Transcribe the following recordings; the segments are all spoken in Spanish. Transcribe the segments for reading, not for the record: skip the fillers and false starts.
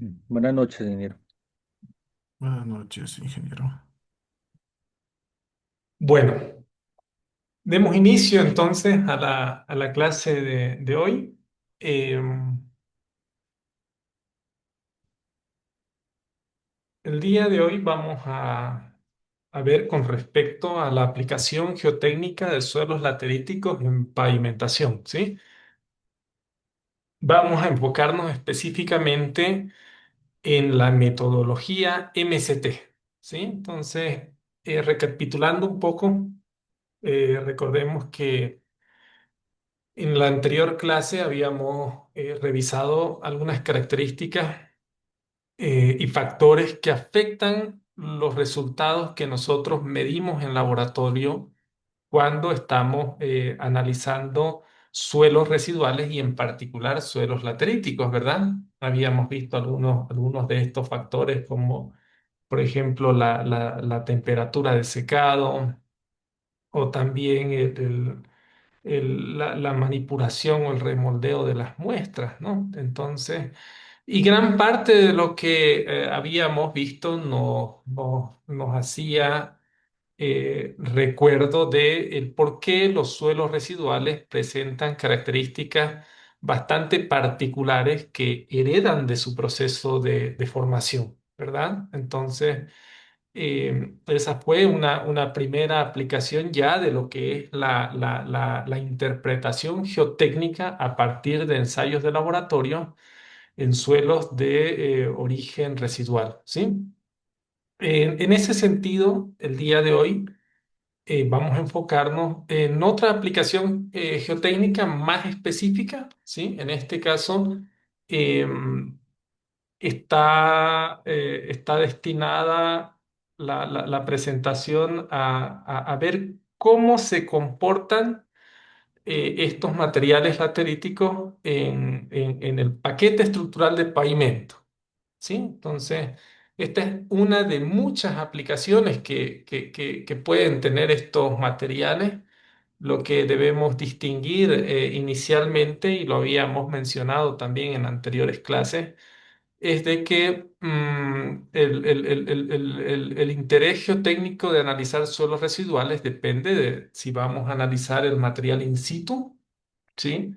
Buenas noches, ingeniero. Buenas noches, ingeniero. Bueno, demos inicio entonces a la clase de hoy. Eh, el día de hoy vamos a ver con respecto a la aplicación geotécnica de suelos lateríticos en pavimentación, ¿sí? Vamos a enfocarnos específicamente en la metodología MCT, ¿sí? Entonces, recapitulando un poco, recordemos que en la anterior clase habíamos revisado algunas características y factores que afectan los resultados que nosotros medimos en laboratorio cuando estamos analizando suelos residuales y en particular suelos lateríticos, ¿verdad? Habíamos visto algunos de estos factores como, por ejemplo, la temperatura de secado o también la manipulación o el remoldeo de las muestras, ¿no? Entonces, y gran parte de lo que habíamos visto nos hacía recuerdo de el por qué los suelos residuales presentan características bastante particulares que heredan de su proceso de formación, ¿verdad? Entonces, esa fue una primera aplicación ya de lo que es la interpretación geotécnica a partir de ensayos de laboratorio en suelos de origen residual, ¿sí? En ese sentido, el día de hoy vamos a enfocarnos en otra aplicación geotécnica más específica, ¿sí? En este caso, em, está destinada la presentación a ver cómo se comportan estos materiales lateríticos en el paquete estructural de pavimento, ¿sí? Entonces, esta es una de muchas aplicaciones que pueden tener estos materiales. Lo que debemos distinguir inicialmente, y lo habíamos mencionado también en anteriores clases, es de que el interés geotécnico de analizar suelos residuales depende de si vamos a analizar el material in situ, ¿sí?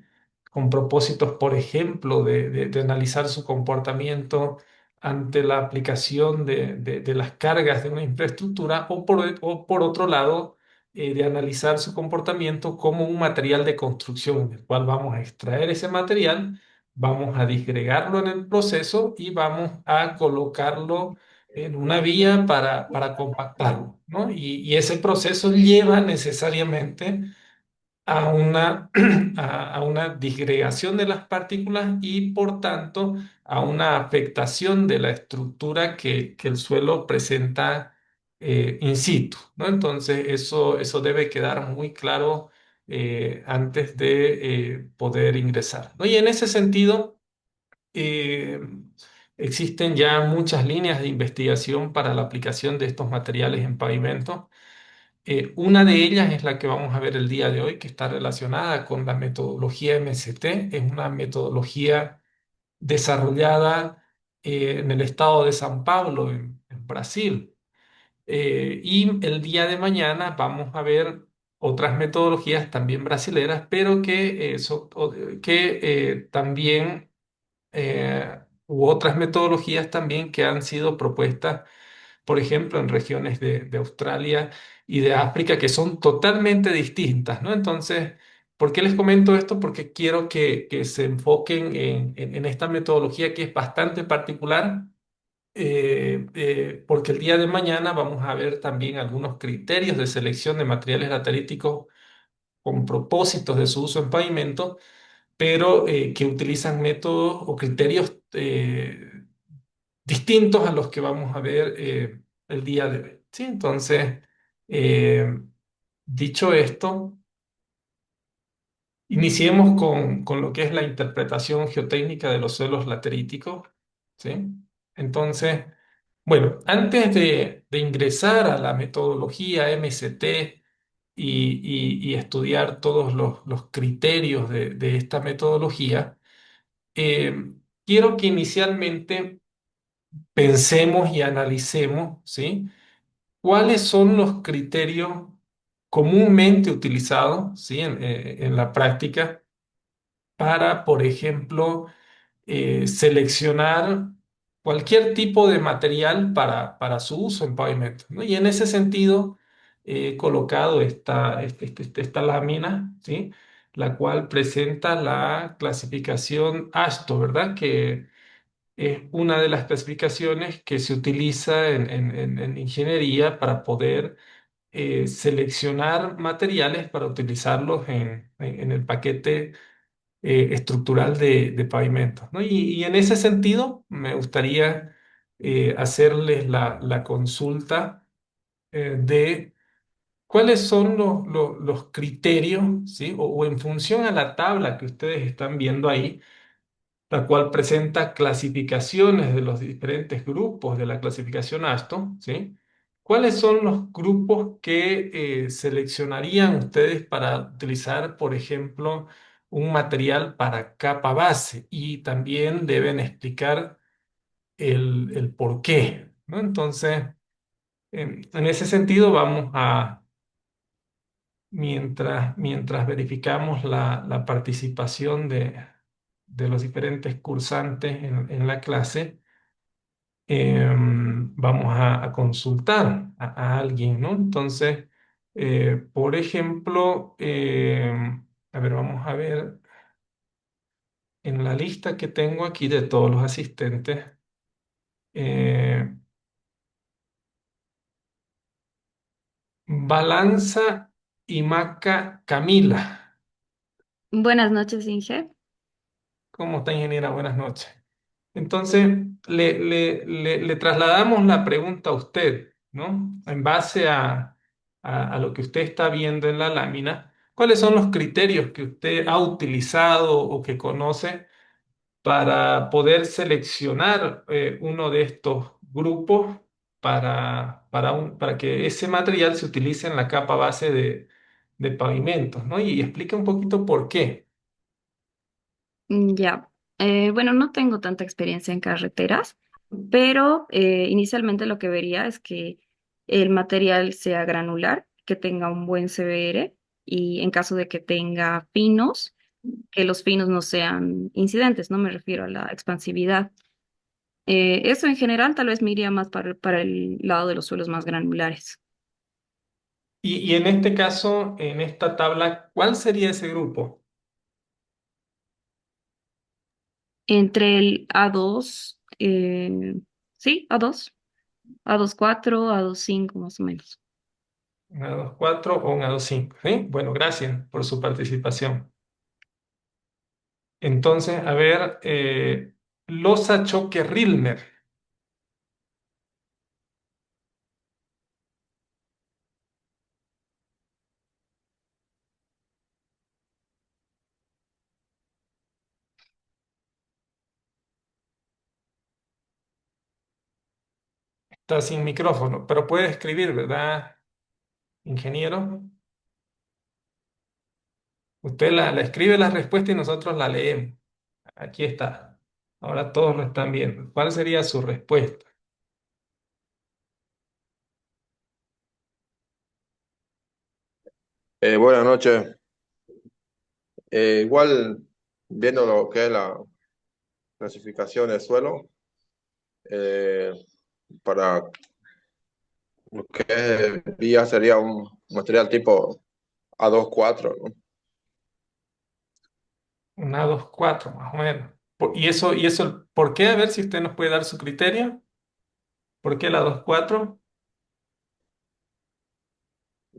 Con propósitos, por ejemplo, de analizar su comportamiento ante la aplicación de las cargas de una infraestructura, o por otro lado, de analizar su comportamiento como un material de construcción, en el cual vamos a extraer ese material, vamos a disgregarlo en el proceso y vamos a colocarlo en una vía para compactarlo, ¿no? Y ese proceso lleva necesariamente a una disgregación de las partículas y por tanto a una afectación de la estructura que el suelo presenta in situ, ¿no? Entonces eso debe quedar muy claro antes de poder ingresar, ¿no? Y en ese sentido eh, existen ya muchas líneas de investigación para la aplicación de estos materiales en pavimento. Una de ellas es la que vamos a ver el día de hoy, que está relacionada con la metodología MCT. Es una metodología desarrollada en el estado de São Paulo, en Brasil. Y el día de mañana vamos a ver otras metodologías también brasileras, pero que también, u otras metodologías también que han sido propuestas por ejemplo, en regiones de Australia y de África que son totalmente distintas, ¿no? Entonces, ¿por qué les comento esto? Porque quiero que se enfoquen en esta metodología que es bastante particular, porque el día de mañana vamos a ver también algunos criterios de selección de materiales lateríticos con propósitos de su uso en pavimento, pero que utilizan métodos o criterios distintos a los que vamos a ver el día de hoy. ¿Sí? Entonces, eh, dicho esto, iniciemos con lo que es la interpretación geotécnica de los suelos lateríticos. ¿Sí? Entonces, bueno, antes de ingresar a la metodología MCT y estudiar todos los criterios de esta metodología, quiero que inicialmente pensemos y analicemos, ¿sí? ¿Cuáles son los criterios comúnmente utilizados, ¿sí? En la práctica para, por ejemplo, seleccionar cualquier tipo de material para su uso en pavimento, ¿no? Y en ese sentido, he colocado esta lámina, ¿sí? La cual presenta la clasificación ASTO, ¿verdad? Que es una de las clasificaciones que se utiliza en ingeniería para poder seleccionar materiales para utilizarlos en el paquete estructural de pavimentos, ¿no? Y en ese sentido, me gustaría hacerles la consulta de cuáles son los criterios, ¿sí? O en función a la tabla que ustedes están viendo ahí, la cual presenta clasificaciones de los diferentes grupos de la clasificación ASTO, ¿sí? ¿Cuáles son los grupos que seleccionarían ustedes para utilizar, por ejemplo, un material para capa base? Y también deben explicar el por qué, ¿no? Entonces, en ese sentido, mientras verificamos la participación de los diferentes cursantes en la clase, vamos a consultar a alguien, ¿no? Entonces, por ejemplo, a ver, vamos a ver en la lista que tengo aquí de todos los asistentes, eh, Balanza y Maca Camila. Buenas noches, Inge. ¿Cómo está, ingeniera? Buenas noches. Entonces, le trasladamos la pregunta a usted, ¿no? En base a lo que usted está viendo en la lámina, ¿cuáles son los criterios que usted ha utilizado o que conoce para poder seleccionar uno de estos grupos para que ese material se utilice en la capa base de pavimentos, ¿no? Y explique un poquito por qué. Ya. Bueno, no tengo tanta experiencia en carreteras, pero inicialmente lo que vería es que el material sea granular, que tenga un buen CBR y en caso de que tenga pinos, que los pinos no sean incidentes, no me refiero a la expansividad. Eso en general tal vez me iría más para el lado de los suelos más granulares. Y en este caso, en esta tabla, ¿cuál sería ese grupo? Entre el A2, sí, A2, A2.4, A2.5 más o menos. ¿Un A24 o un A25? ¿Sí? Bueno, gracias por su participación. Entonces, a ver, losa choque Rilmer. Está sin micrófono, pero puede escribir, ¿verdad, ingeniero? Usted la escribe la respuesta y nosotros la leemos. Aquí está. Ahora todos lo están viendo. ¿Cuál sería su respuesta? Buenas noches. Igual, viendo lo que es la clasificación del suelo, eh, para lo que es vía sería un material tipo A24, ¿no? Un A24, más o menos. ¿Y eso, por qué? A ver si usted nos puede dar su criterio. ¿Por qué el A24?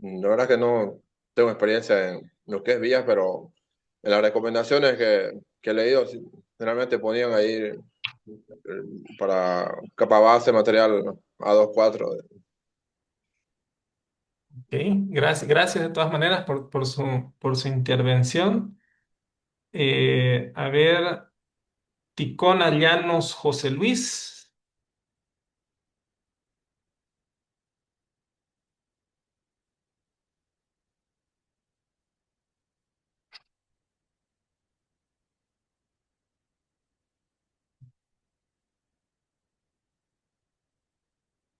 La verdad que no tengo experiencia en lo que es vías, pero en las recomendaciones que he leído, sí, generalmente ponían ahí para capa base material A24. Ok, gracias de todas maneras por su intervención. A ver, Ticona Llanos José Luis.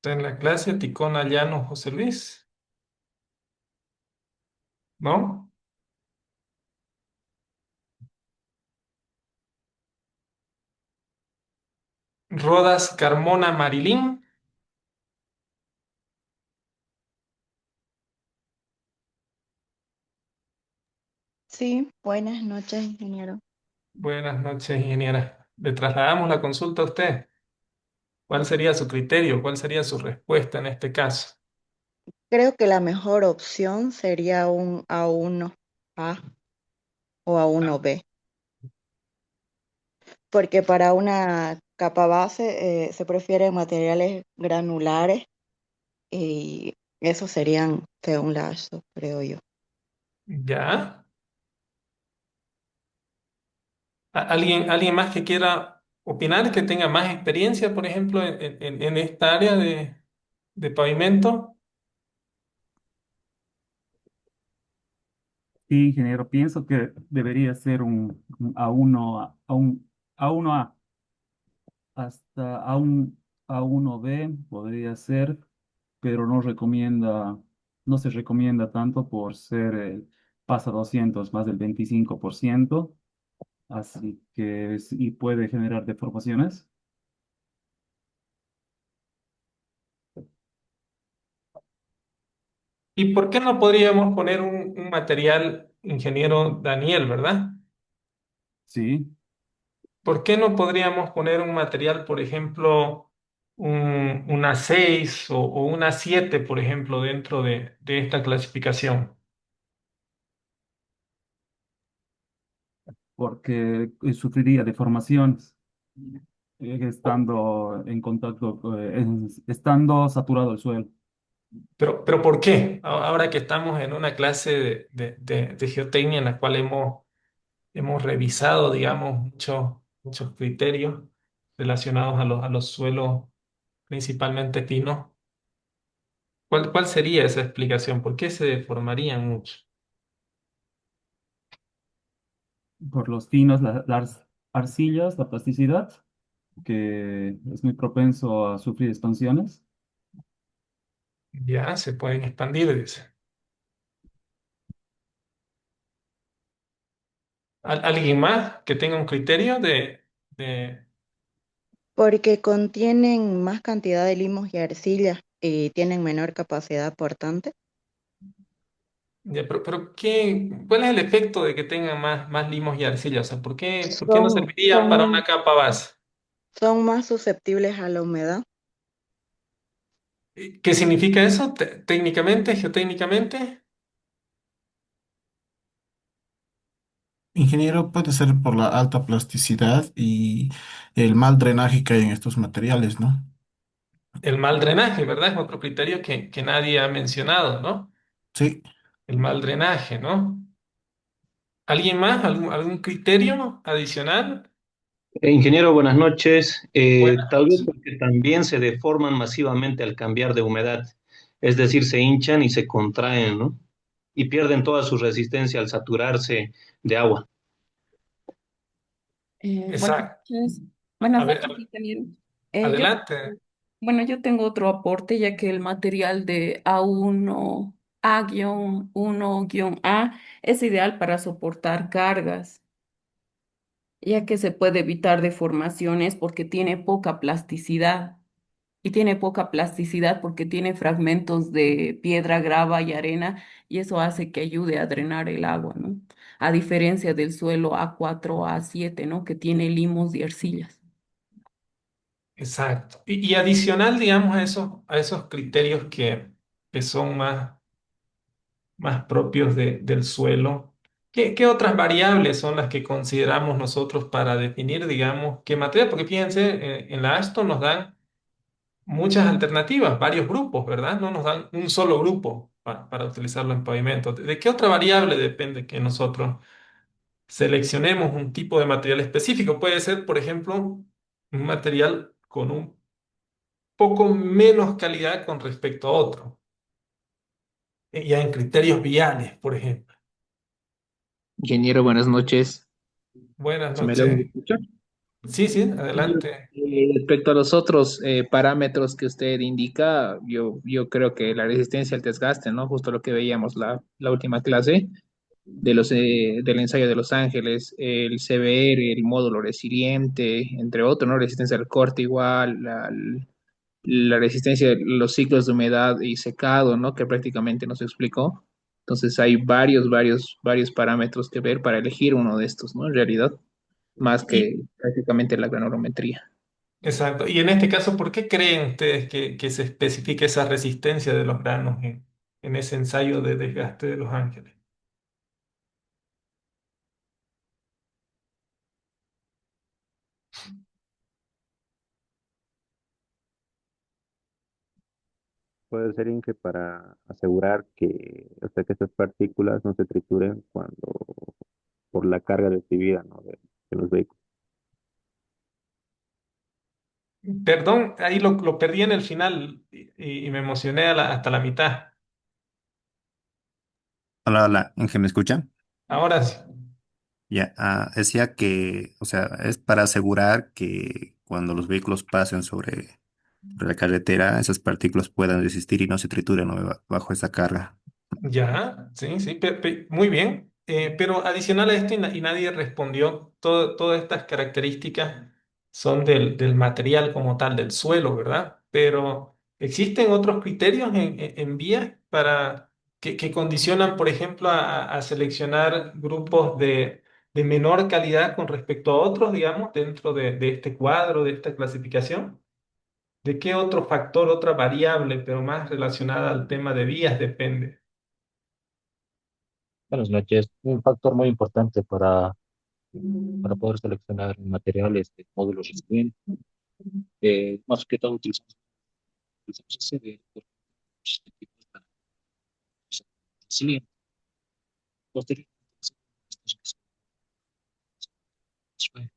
Está en la clase Ticona Llano José Luis, ¿no? Rodas Carmona Marilín. Sí, buenas noches, ingeniero. Buenas noches, ingeniera. Le trasladamos la consulta a usted. ¿Cuál sería su criterio? ¿Cuál sería su respuesta en este caso? Creo que la mejor opción sería un A1A o A1B, porque para una capa base se prefieren materiales granulares y esos serían según la ASO, creo yo. ¿Ya? ¿Alguien más que quiera opinar, que tenga más experiencia, por ejemplo, en esta área de pavimento? Sí, ingeniero, pienso que debería ser un A1, A1A, hasta A1B podría ser, pero no se recomienda tanto por ser pasa 200 más del 25%, así que sí puede generar deformaciones. ¿Y por qué no podríamos poner un material, ingeniero Daniel, ¿verdad? Sí, ¿Por qué no podríamos poner un material, por ejemplo, una 6 o una 7, por ejemplo, dentro de esta clasificación? porque sufriría deformaciones estando en contacto, estando saturado el suelo. Pero ¿por qué? Ahora que estamos en una clase de geotecnia en la cual hemos revisado, digamos, muchos criterios relacionados a los suelos, principalmente finos, ¿cuál sería esa explicación? ¿Por qué se deformarían mucho? Por los finos, las arcillas, la plasticidad, que es muy propenso a sufrir expansiones. Ya se pueden expandir, dice. ¿Alguien más que tenga un criterio de- Porque contienen más cantidad de limos y arcillas y tienen menor capacidad portante. pero cuál es el efecto de que tengan más limos y arcilla? O sea, ¿por qué no Son, serviría para una son, capa base? son más susceptibles a la humedad. ¿Qué significa eso técnicamente, geotécnicamente? Ingeniero, puede ser por la alta plasticidad y el mal drenaje que hay en estos materiales, ¿no? El mal drenaje, ¿verdad? Es otro criterio que nadie ha mencionado, ¿no? Sí. El mal drenaje, ¿no? ¿Alguien más? ¿Algún criterio adicional? Ingeniero, buenas noches. Buenas Tal vez noches. porque también se deforman masivamente al cambiar de humedad, es decir, se hinchan y se contraen, ¿no? Y pierden toda su resistencia al saturarse de agua. Buenas Exacto. noches. A Buenas ver, noches, ingeniero. Yo, adelante. bueno, yo tengo otro aporte, ya que el material de A1, A-1-A es ideal para soportar cargas, ya que se puede evitar deformaciones porque tiene poca plasticidad. Y tiene poca plasticidad porque tiene fragmentos de piedra, grava y arena, y eso hace que ayude a drenar el agua, ¿no? A diferencia del suelo A4 A7, ¿no? Que tiene limos y arcillas. Exacto. Y adicional, digamos, a esos criterios que son más propios del suelo, ¿qué otras variables son las que consideramos nosotros para definir, digamos, qué materia? Porque fíjense, en la Aston nos dan muchas alternativas, varios grupos, ¿verdad? No nos dan un solo grupo para utilizarlo en pavimento. ¿De qué otra variable depende que nosotros seleccionemos un tipo de material específico? Puede ser, por ejemplo, un material con un poco menos calidad con respecto a otro, ya en criterios viales, por ejemplo. Ingeniero, buenas noches. Buenas ¿Se me logra noches. escuchar? Sí, sí, Y, adelante. respecto a los otros parámetros que usted indica, yo creo que la resistencia al desgaste, ¿no? Justo lo que veíamos la última clase del ensayo de Los Ángeles, el CBR, el módulo resiliente, entre otros, ¿no? Resistencia al corte igual, la resistencia de los ciclos de humedad y secado, ¿no? Que prácticamente nos explicó. Entonces hay varios parámetros que ver para elegir uno de estos, ¿no? En realidad, más Y, que prácticamente la granulometría. exacto. Y en este caso, ¿por qué creen ustedes que se especifique esa resistencia de los granos en ese ensayo de desgaste de Los Ángeles? Puede ser en que para asegurar que, o sea, que estas partículas no se trituren cuando, por la carga recibida, ¿no? De los vehículos. Perdón, ahí lo perdí en el final y me emocioné hasta la mitad. Hola, hola, Ángel, ¿me escucha? Ahora sí. Ya, decía que, o sea, es para asegurar que cuando los vehículos pasen sobre la carretera, esas partículas puedan resistir y no se trituren, ¿no? Bajo esa carga. Ya, sí, sí, muy bien. Pero adicional a esto, y nadie respondió, todas estas características son del material como tal, del suelo, ¿verdad? Pero ¿existen otros criterios en vías que condicionan, por ejemplo, a seleccionar grupos de menor calidad con respecto a otros, digamos, dentro de este cuadro, de esta clasificación? ¿De qué otro factor, otra variable, pero más relacionada al tema de vías depende? Bueno, Snack es un factor muy importante para poder seleccionar materiales de módulos resilientes. Más que todo utilizamos ese de porque este tipo de resiliente. Posteriormente, estos que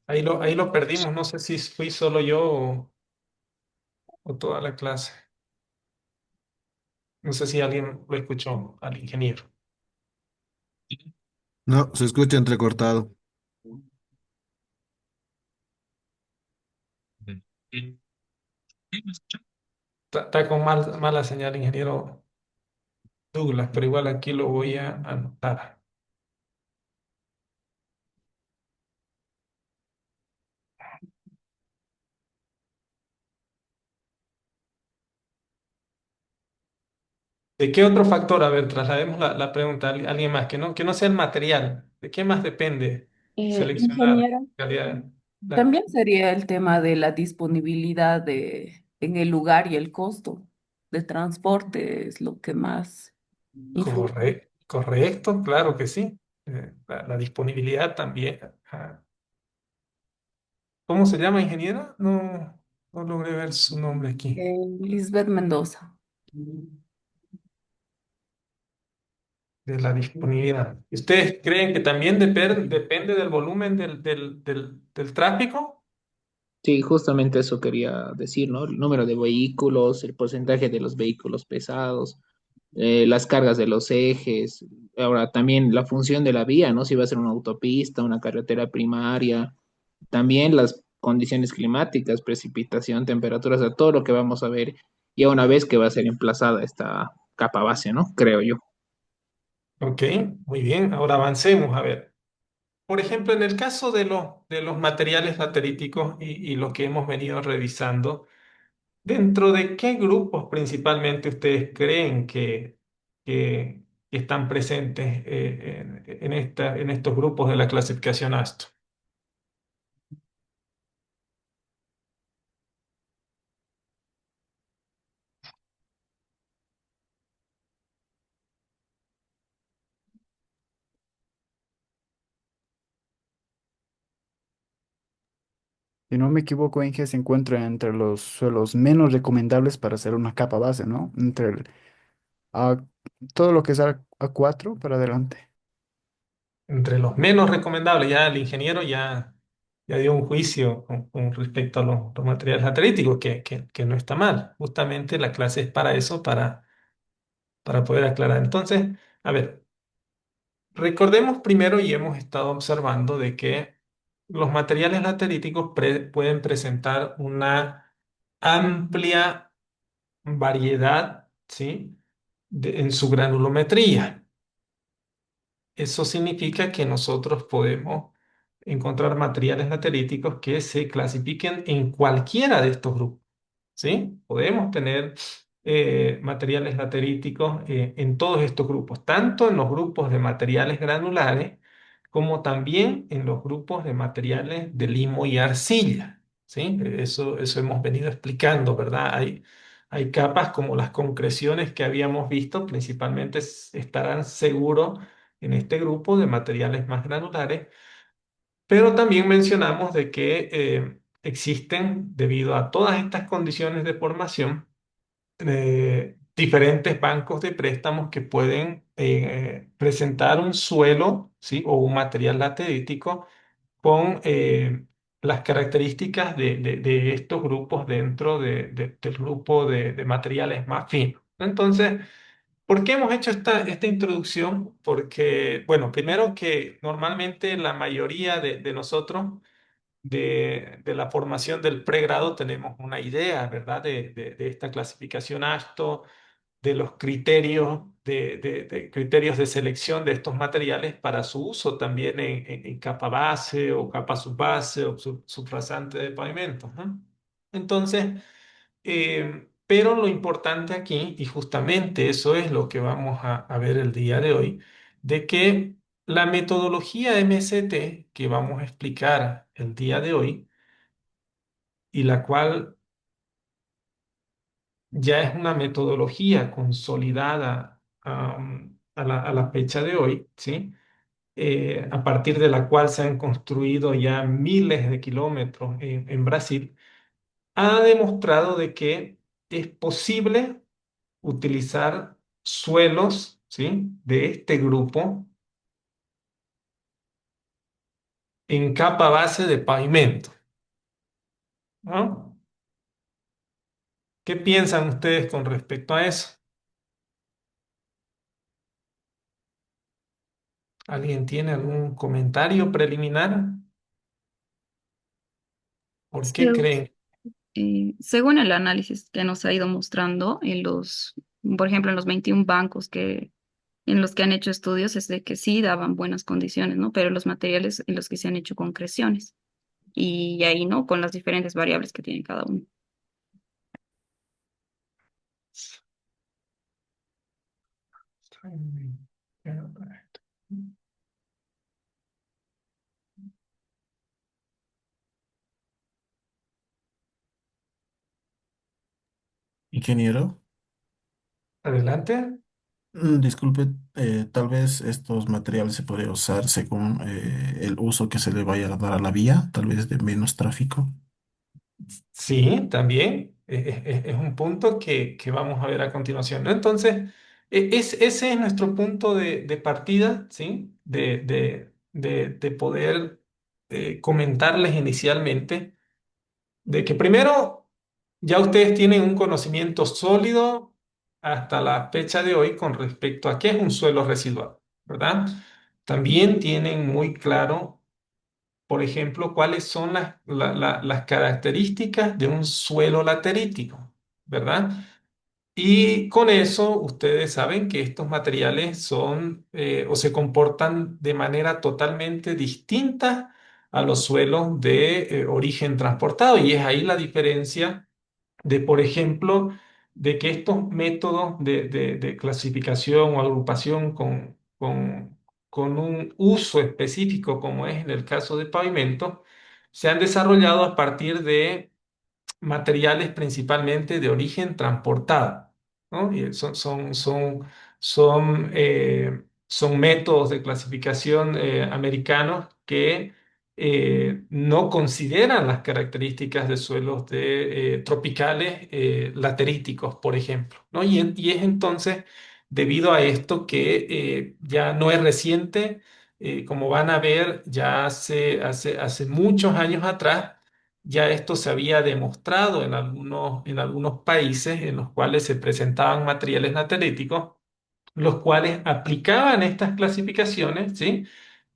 Ahí lo perdimos, no sé si fui solo yo o toda la clase. No sé si alguien lo escuchó al ingeniero. No, se escucha entrecortado. Está con mala señal, ingeniero Douglas, pero igual aquí lo voy a anotar. ¿De qué otro factor? A ver, traslademos la pregunta a alguien más, que no sea el material. ¿De qué más depende seleccionar Ingeniero, calidad? también sería el tema de la disponibilidad en el lugar y el costo de transporte es lo que más influye. Correcto, claro que sí. La disponibilidad también. Ah, ¿cómo se llama, ingeniera? No, no logré ver su nombre aquí. Lisbeth Mendoza. De la disponibilidad. ¿Ustedes creen que también depende del volumen del tráfico? Sí, justamente eso quería decir, ¿no? El número de vehículos, el porcentaje de los vehículos pesados, las cargas de los ejes, ahora también la función de la vía, ¿no? Si va a ser una autopista, una carretera primaria, también las condiciones climáticas, precipitación, temperaturas, a todo lo que vamos a ver ya una vez que va a ser emplazada esta capa base, ¿no? Creo yo. Ok, muy bien. Ahora avancemos. A ver, por ejemplo, en el caso de los materiales lateríticos y lo que hemos venido revisando, ¿dentro de qué grupos principalmente ustedes creen que están presentes en estos grupos de la clasificación ASTO? Si no me equivoco, Inge se encuentra entre los suelos menos recomendables para hacer una capa base, ¿no? Entre A- todo lo que es A4 para adelante. Entre los menos recomendables, ya el ingeniero ya dio un juicio con respecto a los materiales lateríticos, que no está mal. Justamente la clase es para eso, para poder aclarar. Entonces, a ver. Recordemos primero y hemos estado observando de que los materiales lateríticos pueden presentar una amplia variedad, ¿sí? En su granulometría. Eso significa que nosotros podemos encontrar materiales lateríticos que se clasifiquen en cualquiera de estos grupos, ¿sí? Podemos tener materiales lateríticos en todos estos grupos, tanto en los grupos de materiales granulares como también en los grupos de materiales de limo y arcilla, ¿sí? Eso hemos venido explicando, ¿verdad? Hay capas como las concreciones que habíamos visto, principalmente estarán seguros en este grupo de materiales más granulares, pero también mencionamos de que existen, debido a todas estas condiciones de formación, diferentes bancos de préstamos que pueden presentar un suelo, ¿sí? O un material laterítico con las características de estos grupos dentro del grupo de materiales más finos. Entonces, ¿por qué hemos hecho esta introducción? Porque, bueno, primero que normalmente la mayoría de nosotros de la formación del pregrado tenemos una idea, ¿verdad? De esta clasificación ASTO, de los criterios de criterios de selección de estos materiales para su uso también en capa base o capa subbase o subrasante de pavimento, ¿no? Entonces, pero lo importante aquí, y justamente eso es lo que vamos a ver el día de hoy, de que la metodología MST que vamos a explicar el día de hoy, y la cual ya es una metodología consolidada a la fecha de hoy, ¿sí? A partir de la cual se han construido ya miles de kilómetros en Brasil, ha demostrado de que es posible utilizar suelos, ¿sí? De este grupo en capa base de pavimento, ¿no? ¿Qué piensan ustedes con respecto a eso? ¿Alguien tiene algún comentario preliminar? ¿Por qué Se- creen? Según el análisis que nos ha ido mostrando en por ejemplo, en los 21 bancos en los que han hecho estudios, es de que sí daban buenas condiciones, ¿no? Pero los materiales en los que se han hecho concreciones. Y ahí, ¿no? Con las diferentes variables que tiene cada uno. Ingeniero, Adelante. disculpe, tal vez estos materiales se podrían usar según el uso que se le vaya a dar a la vía, tal vez de menos tráfico. Sí, también es un punto que vamos a ver a continuación, ¿no? Entonces, ese es nuestro punto de partida, ¿sí? De poder comentarles inicialmente de que primero ya ustedes tienen un conocimiento sólido hasta la fecha de hoy con respecto a qué es un suelo residual, ¿verdad? También tienen muy claro, por ejemplo, cuáles son las características de un suelo laterítico, ¿verdad? Y con eso ustedes saben que estos materiales son o se comportan de manera totalmente distinta a los suelos de origen transportado. Y es ahí la diferencia de, por ejemplo, de que estos métodos de clasificación o agrupación con un uso específico, como es en el caso de pavimento, se han desarrollado a partir de materiales principalmente de origen transportado, ¿no? Y son métodos de clasificación americanos que no consideran las características de suelos tropicales lateríticos, por ejemplo, ¿no? Y es entonces debido a esto que ya no es reciente, como van a ver, ya hace muchos años atrás, ya esto se había demostrado en algunos países en los cuales se presentaban materiales lateríticos los cuales aplicaban estas clasificaciones, ¿sí?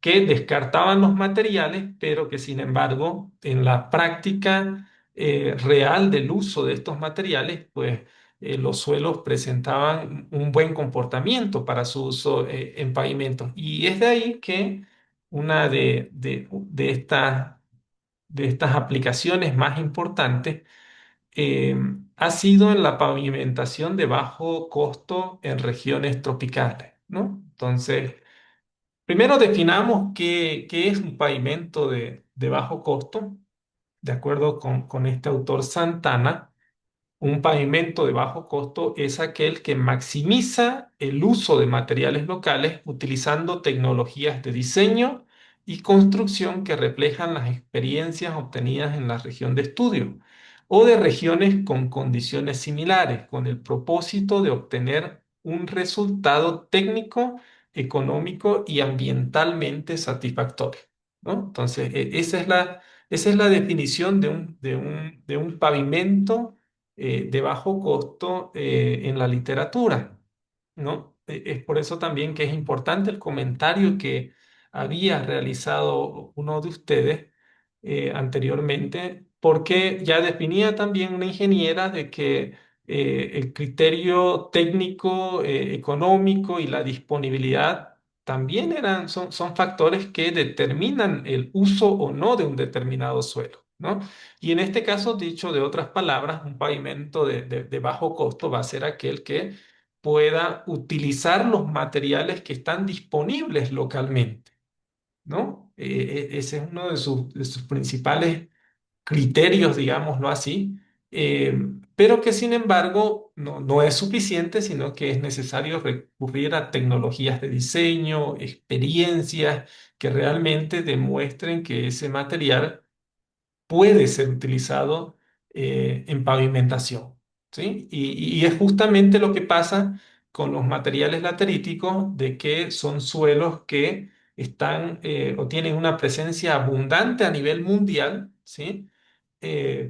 Que descartaban los materiales, pero que sin embargo en la práctica real del uso de estos materiales, pues los suelos presentaban un buen comportamiento para su uso en pavimentos. Y es de ahí que una de estas aplicaciones más importantes eh, ha sido en la pavimentación de bajo costo en regiones tropicales, ¿no? Entonces, primero definamos qué es un pavimento de bajo costo. De acuerdo con este autor Santana, un pavimento de bajo costo es aquel que maximiza el uso de materiales locales utilizando tecnologías de diseño y construcción que reflejan las experiencias obtenidas en la región de estudio o de regiones con condiciones similares, con el propósito de obtener un resultado técnico, económico y ambientalmente satisfactorio, ¿no? Entonces, esa es la definición de un pavimento de bajo costo en la literatura, ¿no? Es por eso también que es importante el comentario que había realizado uno de ustedes anteriormente, porque ya definía también una ingeniera de que el criterio técnico, económico y la disponibilidad también son factores que determinan el uso o no de un determinado suelo, ¿no? Y en este caso, dicho de otras palabras, un pavimento de bajo costo va a ser aquel que pueda utilizar los materiales que están disponibles localmente, ¿no? Ese es uno de sus principales criterios, digámoslo así, eh, pero que sin embargo no es suficiente, sino que es necesario recurrir a tecnologías de diseño, experiencias que realmente demuestren que ese material puede ser utilizado en pavimentación, ¿sí? Y es justamente lo que pasa con los materiales lateríticos, de que son suelos que están o tienen una presencia abundante a nivel mundial, ¿sí?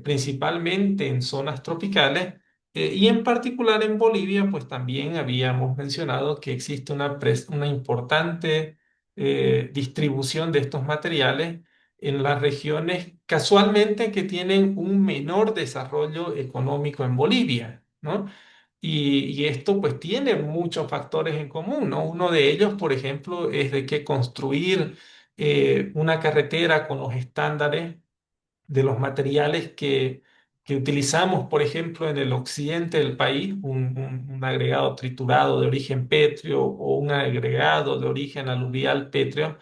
Principalmente en zonas tropicales. Y en particular en Bolivia, pues también habíamos mencionado que existe una importante distribución de estos materiales en las regiones casualmente que tienen un menor desarrollo económico en Bolivia, ¿no? Y esto pues tiene muchos factores en común, ¿no? Uno de ellos, por ejemplo, es de que construir una carretera con los estándares de los materiales que utilizamos, por ejemplo, en el occidente del país, un agregado triturado de origen pétreo o un agregado de origen aluvial pétreo,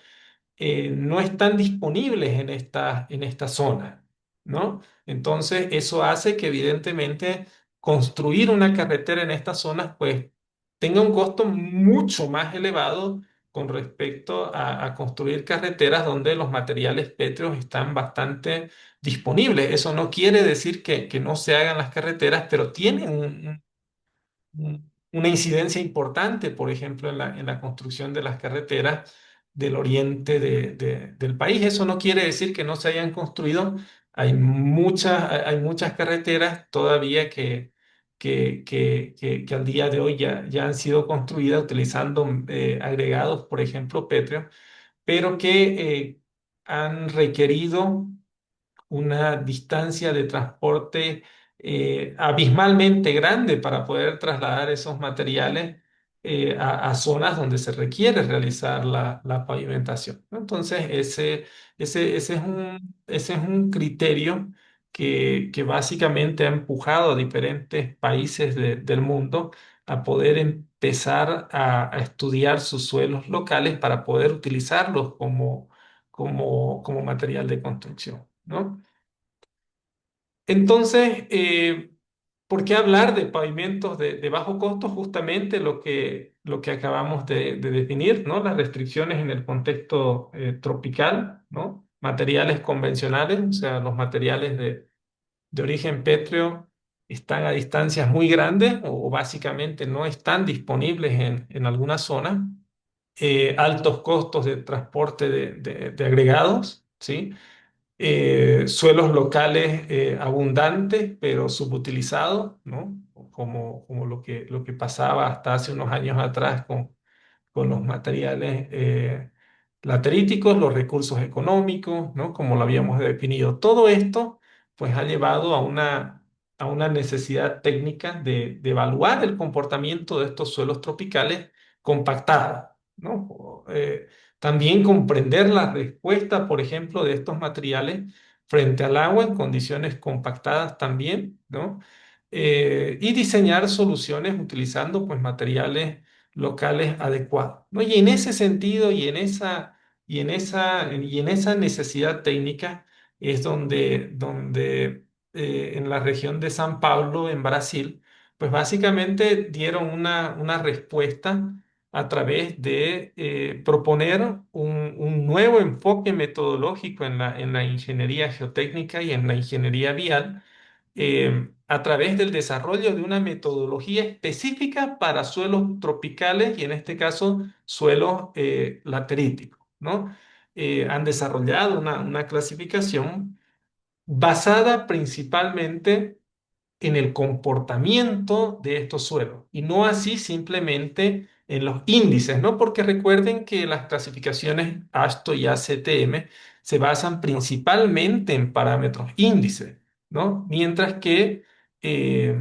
no están disponibles en esta zona, ¿no? Entonces, eso hace que evidentemente construir una carretera en estas zonas, pues, tenga un costo mucho más elevado con respecto a construir carreteras donde los materiales pétreos están bastante disponibles. Eso no quiere decir que no se hagan las carreteras, pero tienen una incidencia importante, por ejemplo, en la construcción de las carreteras del oriente del país. Eso no quiere decir que no se hayan construido. Hay muchas carreteras todavía que al día de hoy ya han sido construidas utilizando agregados, por ejemplo, pétreos, pero que han requerido una distancia de transporte abismalmente grande para poder trasladar esos materiales a zonas donde se requiere realizar la pavimentación, ¿no? Entonces, ese es un criterio que básicamente ha empujado a diferentes países del mundo a poder empezar a estudiar sus suelos locales para poder utilizarlos como material de construcción, ¿no? Entonces, ¿por qué hablar de pavimentos de bajo costo? Justamente lo que acabamos de definir, ¿no? Las restricciones en el contexto tropical, ¿no? Materiales convencionales, o sea, los materiales de origen pétreo están a distancias muy grandes o básicamente no están disponibles en alguna zona. Altos costos de transporte de agregados, ¿sí? Suelos locales abundantes, pero subutilizados, ¿no? como lo que pasaba hasta hace unos años atrás con los materiales lateríticos, los recursos económicos, ¿no? Como lo habíamos definido. Todo esto, pues, ha llevado a una necesidad técnica de evaluar el comportamiento de estos suelos tropicales compactados, ¿no? También comprender la respuesta, por ejemplo, de estos materiales frente al agua en condiciones compactadas también, ¿no? Y diseñar soluciones utilizando, pues, materiales locales adecuados, ¿no? Y en ese sentido y en esa necesidad técnica es donde en la región de San Pablo, en Brasil, pues básicamente dieron una respuesta a través de proponer un nuevo enfoque metodológico en la ingeniería geotécnica y en la ingeniería vial a través del desarrollo de una metodología específica para suelos tropicales y en este caso suelos lateríticos, ¿no? Han desarrollado una clasificación basada principalmente en el comportamiento de estos suelos y no así simplemente en los índices, ¿no? Porque recuerden que las clasificaciones ASTO y ACTM se basan principalmente en parámetros índices, ¿no? Mientras que eh,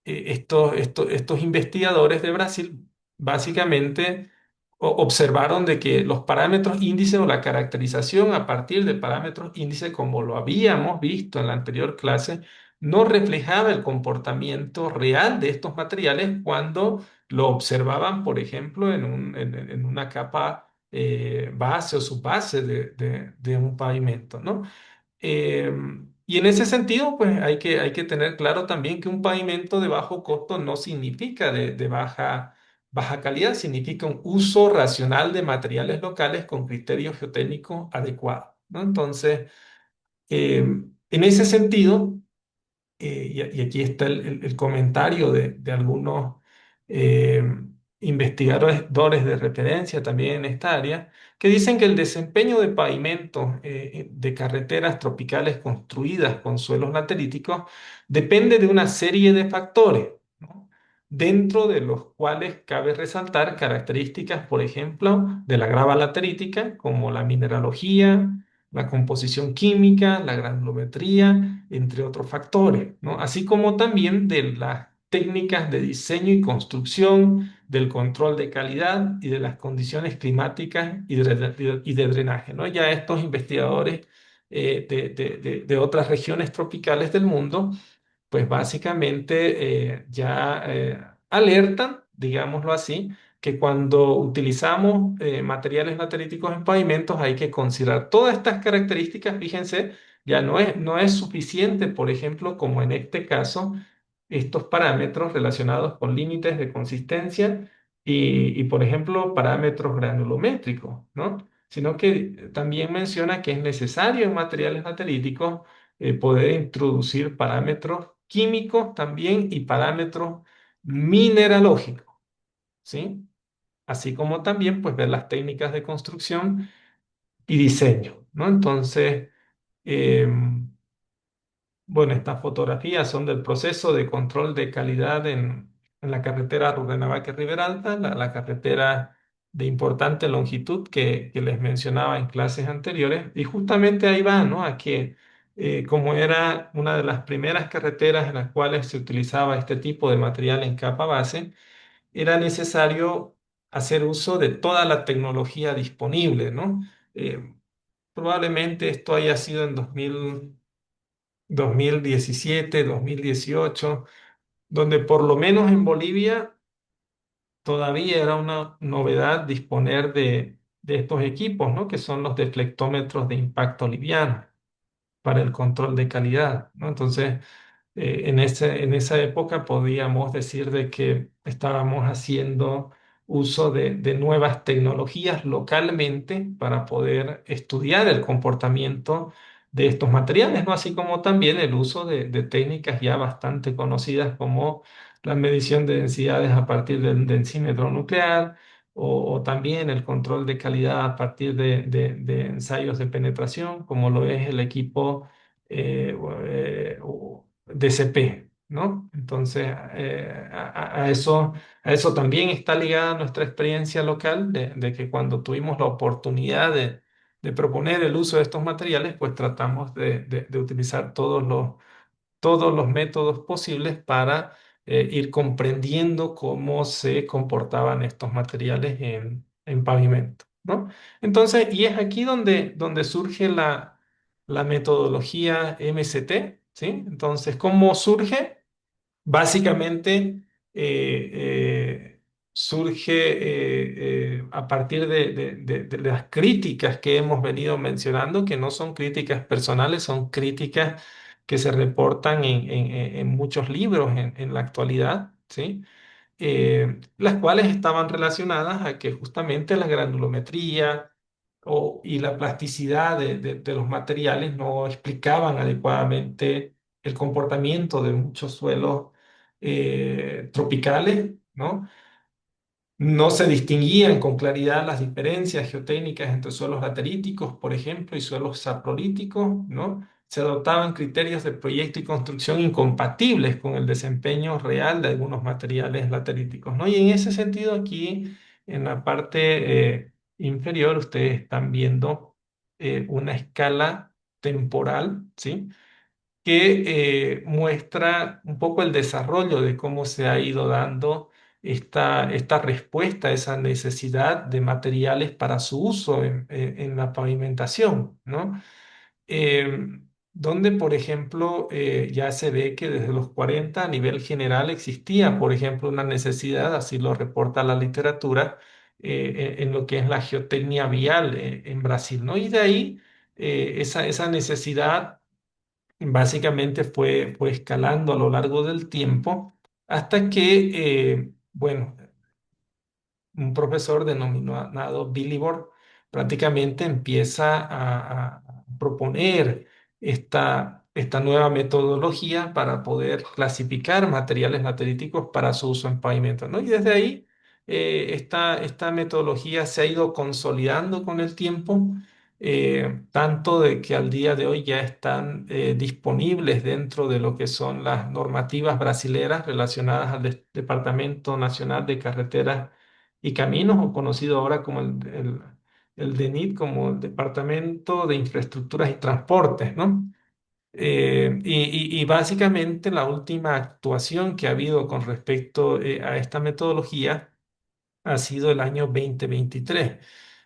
estos investigadores de Brasil básicamente observaron de que los parámetros índice o la caracterización a partir de parámetros índice, como lo habíamos visto en la anterior clase, no reflejaba el comportamiento real de estos materiales cuando lo observaban, por ejemplo, en una capa base o subbase de un pavimento, ¿no? Y en ese sentido, pues hay que tener claro también que un pavimento de bajo costo no significa de baja calidad, significa un uso racional de materiales locales con criterios geotécnicos adecuados, ¿no? Entonces, en ese sentido, y aquí está el comentario de algunos eh, investigadores de referencia también en esta área, que dicen que el desempeño de pavimentos de carreteras tropicales construidas con suelos lateríticos depende de una serie de factores, ¿no? Dentro de los cuales cabe resaltar características, por ejemplo, de la grava laterítica, como la mineralogía, la composición química, la granulometría, entre otros factores, ¿no? Así como también de las técnicas de diseño y construcción, del control de calidad y de las condiciones climáticas y de drenaje, ¿no? Ya estos investigadores de otras regiones tropicales del mundo pues básicamente ya alertan, digámoslo así, que cuando utilizamos materiales lateríticos en pavimentos hay que considerar todas estas características. Fíjense, ya no es suficiente, por ejemplo, como en este caso, estos parámetros relacionados con límites de consistencia por ejemplo, parámetros granulométricos, ¿no? Sino que también menciona que es necesario en materiales lateríticos poder introducir parámetros químicos también y parámetros mineralógicos, ¿sí? Así como también pues ver las técnicas de construcción y diseño, ¿no? Entonces, bueno, estas fotografías son del proceso de control de calidad en la carretera Rurrenabaque-Riberalta, la carretera de importante longitud que les mencionaba en clases anteriores. Y justamente ahí va, ¿no? A que como era una de las primeras carreteras en las cuales se utilizaba este tipo de material en capa base, era necesario hacer uso de toda la tecnología disponible, ¿no? Probablemente esto haya sido en 2017, 2018, donde por lo menos en Bolivia todavía era una novedad disponer de estos equipos, ¿no? Que son los deflectómetros de impacto liviano para el control de calidad, ¿no? Entonces, en esa época podíamos decir de que estábamos haciendo uso de nuevas tecnologías localmente para poder estudiar el comportamiento de estos materiales, ¿no? Así como también el uso de técnicas ya bastante conocidas como la medición de densidades a partir del densímetro nuclear o también el control de calidad a partir de ensayos de penetración, como lo es el equipo DCP, ¿no? Entonces, a eso también está ligada nuestra experiencia local, de que cuando tuvimos la oportunidad de proponer el uso de estos materiales, pues tratamos de utilizar todos los métodos posibles para ir comprendiendo cómo se comportaban estos materiales en pavimento, ¿no? Entonces, y es aquí donde surge la metodología MCT, ¿sí? Entonces, ¿cómo surge? Básicamente surge a partir de las críticas que hemos venido mencionando, que no son críticas personales, son críticas que se reportan en muchos libros en la actualidad, ¿sí? Las cuales estaban relacionadas a que justamente la granulometría y la plasticidad de los materiales no explicaban adecuadamente el comportamiento de muchos suelos tropicales, ¿no? No se distinguían con claridad las diferencias geotécnicas entre suelos lateríticos, por ejemplo, y suelos saprolíticos, ¿no? Se adoptaban criterios de proyecto y construcción incompatibles con el desempeño real de algunos materiales lateríticos, ¿no? Y en ese sentido, aquí en la parte inferior, ustedes están viendo una escala temporal, ¿sí? Que muestra un poco el desarrollo de cómo se ha ido dando esta respuesta a esa necesidad de materiales para su uso en la pavimentación, ¿no? Donde, por ejemplo, ya se ve que desde los 40 a nivel general existía, por ejemplo, una necesidad, así lo reporta la literatura, en lo que es la geotecnia vial en Brasil, ¿no? Y de ahí esa necesidad básicamente fue escalando a lo largo del tiempo hasta que, bueno, un profesor denominado Billibor prácticamente empieza a proponer esta nueva metodología para poder clasificar materiales lateríticos para su uso en pavimento, ¿no? Y desde ahí esta metodología se ha ido consolidando con el tiempo, tanto de que al día de hoy ya están disponibles dentro de lo que son las normativas brasileras relacionadas al Departamento Nacional de Carreteras y Caminos, o conocido ahora como el DENIT, como el Departamento de Infraestructuras y Transportes, ¿no? Y básicamente la última actuación que ha habido con respecto a esta metodología ha sido el año 2023,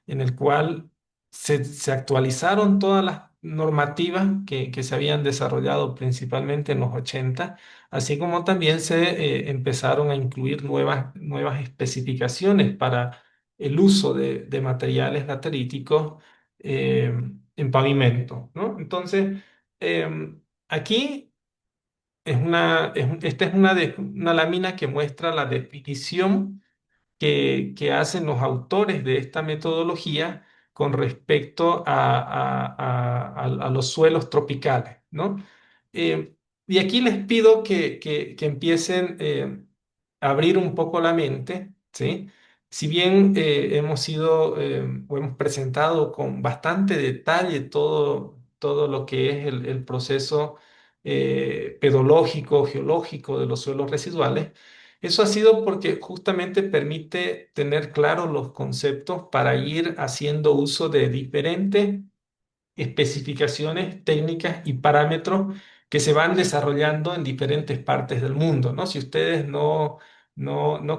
en el cual se actualizaron todas las normativas que se habían desarrollado principalmente en los 80, así como también se empezaron a incluir nuevas especificaciones para el uso de materiales lateríticos eh, en pavimento, ¿no? Entonces, aquí esta es una lámina que muestra la definición que hacen los autores de esta metodología con respecto a los suelos tropicales, ¿no? Y aquí les pido que empiecen a abrir un poco la mente, ¿sí? Si bien hemos ido o hemos presentado con bastante detalle todo lo que es el proceso pedológico, geológico de los suelos residuales, eso ha sido porque justamente permite tener claros los conceptos para ir haciendo uso de diferentes especificaciones técnicas y parámetros que se van desarrollando en diferentes partes del mundo, ¿no? Si ustedes no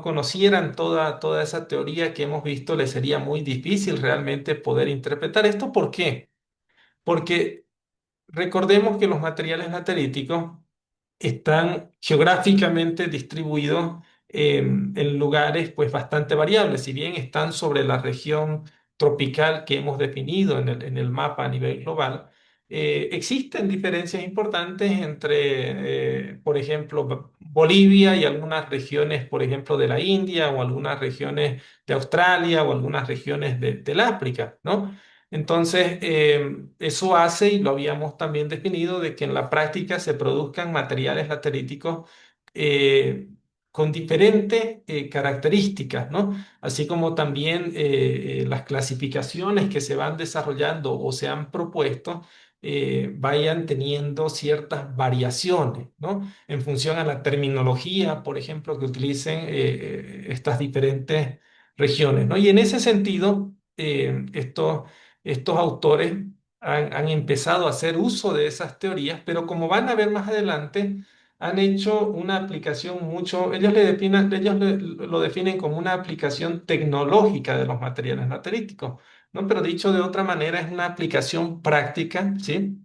conocieran toda esa teoría que hemos visto, les sería muy difícil realmente poder interpretar esto. ¿Por qué? Porque recordemos que los materiales lateríticos están geográficamente distribuidos en lugares pues bastante variables. Si bien están sobre la región tropical que hemos definido en el mapa a nivel global, existen diferencias importantes entre, por ejemplo, Bolivia y algunas regiones, por ejemplo, de la India, o algunas regiones de Australia, o algunas regiones del África, ¿no? Entonces, eso hace, y lo habíamos también definido, de que en la práctica se produzcan materiales lateríticos eh, con diferentes características, ¿no? Así como también las clasificaciones que se van desarrollando o se han propuesto vayan teniendo ciertas variaciones, ¿no? En función a la terminología, por ejemplo, que utilicen estas diferentes regiones, ¿no? Y en ese sentido, estos autores han empezado a hacer uso de esas teorías, pero como van a ver más adelante, han hecho una aplicación mucho, lo definen como una aplicación tecnológica de los materiales lateríticos, ¿no? Pero dicho de otra manera, es una aplicación práctica, ¿sí?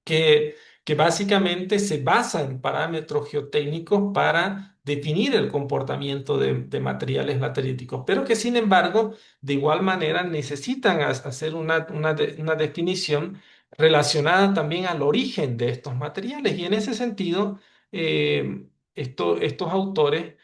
que, que básicamente se basa en parámetros geotécnicos para definir el comportamiento de materiales lateríticos, pero que sin embargo, de igual manera, necesitan hacer una definición relacionada también al origen de estos materiales. Y en ese sentido, estos autores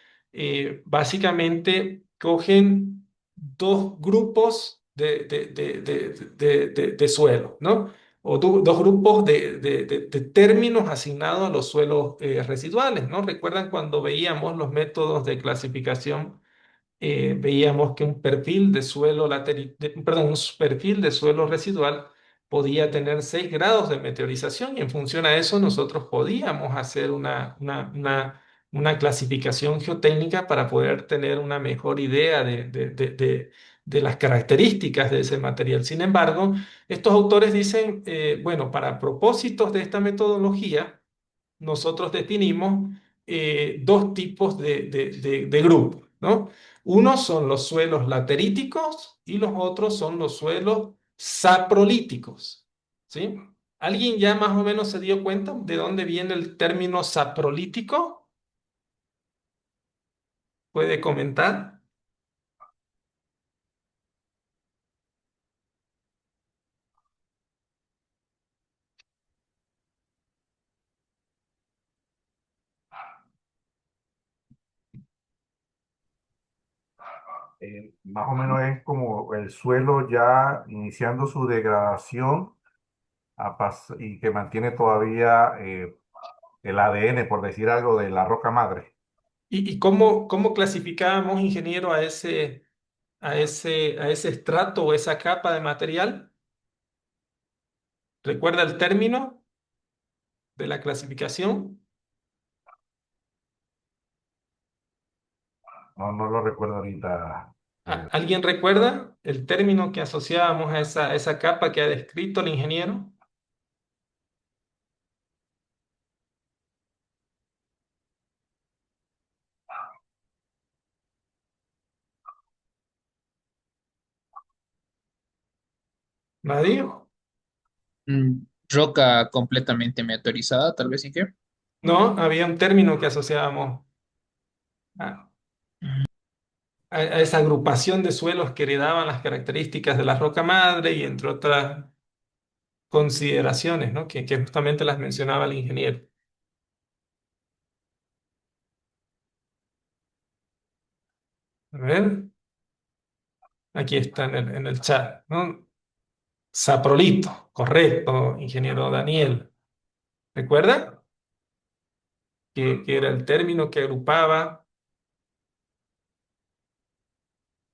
básicamente cogen dos grupos de suelo, ¿no? O dos grupos de términos asignados a los suelos residuales, ¿no? ¿Recuerdan cuando veíamos los métodos de clasificación? Veíamos que un perfil de suelo perdón, un perfil de suelo residual podía tener 6 grados de meteorización y en función a eso nosotros podíamos hacer una clasificación geotécnica para poder tener una mejor idea de las características de ese material. Sin embargo, estos autores dicen, bueno, para propósitos de esta metodología, nosotros definimos dos tipos de grupos, ¿no? Unos son los suelos lateríticos y los otros son los suelos saprolíticos, ¿sí? ¿Alguien ya más o menos se dio cuenta de dónde viene el término saprolítico? ¿Puede comentar? Más o menos es como el suelo ya iniciando su degradación y que mantiene todavía el ADN, por decir algo, de la roca madre. ¿Y cómo clasificábamos, ingeniero, a ese estrato o esa capa de material? ¿Recuerda el término de la clasificación? No, no lo recuerdo ahorita. ¿Alguien recuerda el término que asociábamos a esa capa que ha descrito el ingeniero? ¿Nadie? Roca completamente meteorizada, tal vez, Inge. No, había un término que asociábamos a, a esa agrupación de suelos que heredaban las características de la roca madre y entre otras consideraciones, ¿no? Que justamente las mencionaba el ingeniero. A ver, aquí está en el chat, ¿no? Saprolito, correcto, ingeniero Daniel. ¿Recuerda? Que era el término que agrupaba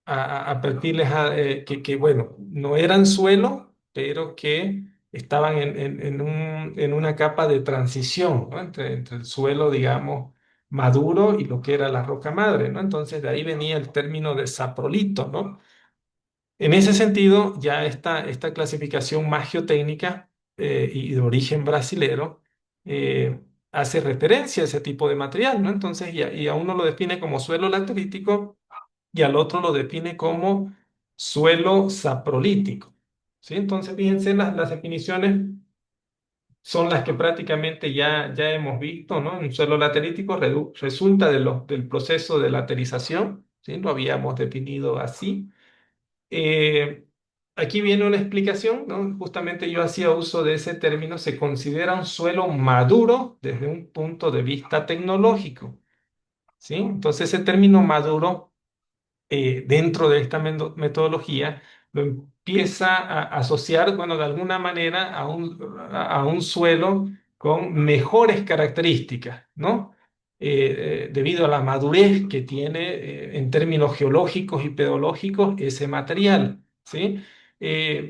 a perfiles bueno, no eran suelo, pero que estaban en una capa de transición, ¿no? Entre el suelo, digamos, maduro y lo que era la roca madre, ¿no? Entonces de ahí venía el término de saprolito, ¿no? En ese sentido, ya esta clasificación más geotécnica y de origen brasilero hace referencia a ese tipo de material, ¿no? Entonces, y a uno lo define como suelo laterítico y al otro lo define como suelo saprolítico, ¿sí? Entonces, fíjense, las definiciones son las que prácticamente ya hemos visto, ¿no? Un suelo laterítico resulta del proceso de laterización, ¿sí? Lo habíamos definido así. Eh, Aquí viene una explicación, ¿no? Justamente yo hacía uso de ese término, se considera un suelo maduro desde un punto de vista tecnológico, ¿sí? Entonces ese término maduro dentro de esta metodología lo empieza a asociar, bueno, de alguna manera a un suelo con mejores características, ¿no? Debido a la madurez que tiene en términos geológicos y pedológicos ese material, ¿sí?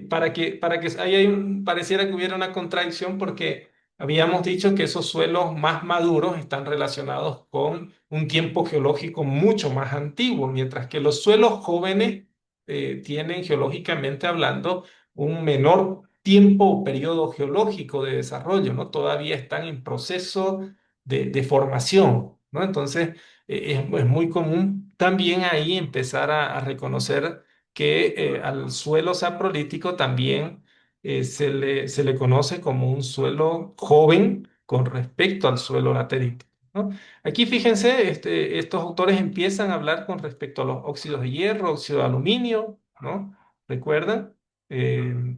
pareciera que hubiera una contradicción porque habíamos dicho que esos suelos más maduros están relacionados con un tiempo geológico mucho más antiguo, mientras que los suelos jóvenes tienen geológicamente hablando un menor tiempo o periodo geológico de desarrollo, ¿no? Todavía están en proceso de formación, ¿no? Entonces, es muy común también ahí empezar a reconocer que al suelo saprolítico también se le conoce como un suelo joven con respecto al suelo laterítico, ¿no? Aquí fíjense, estos autores empiezan a hablar con respecto a los óxidos de hierro, óxido de aluminio, ¿no? ¿Recuerdan? Eh,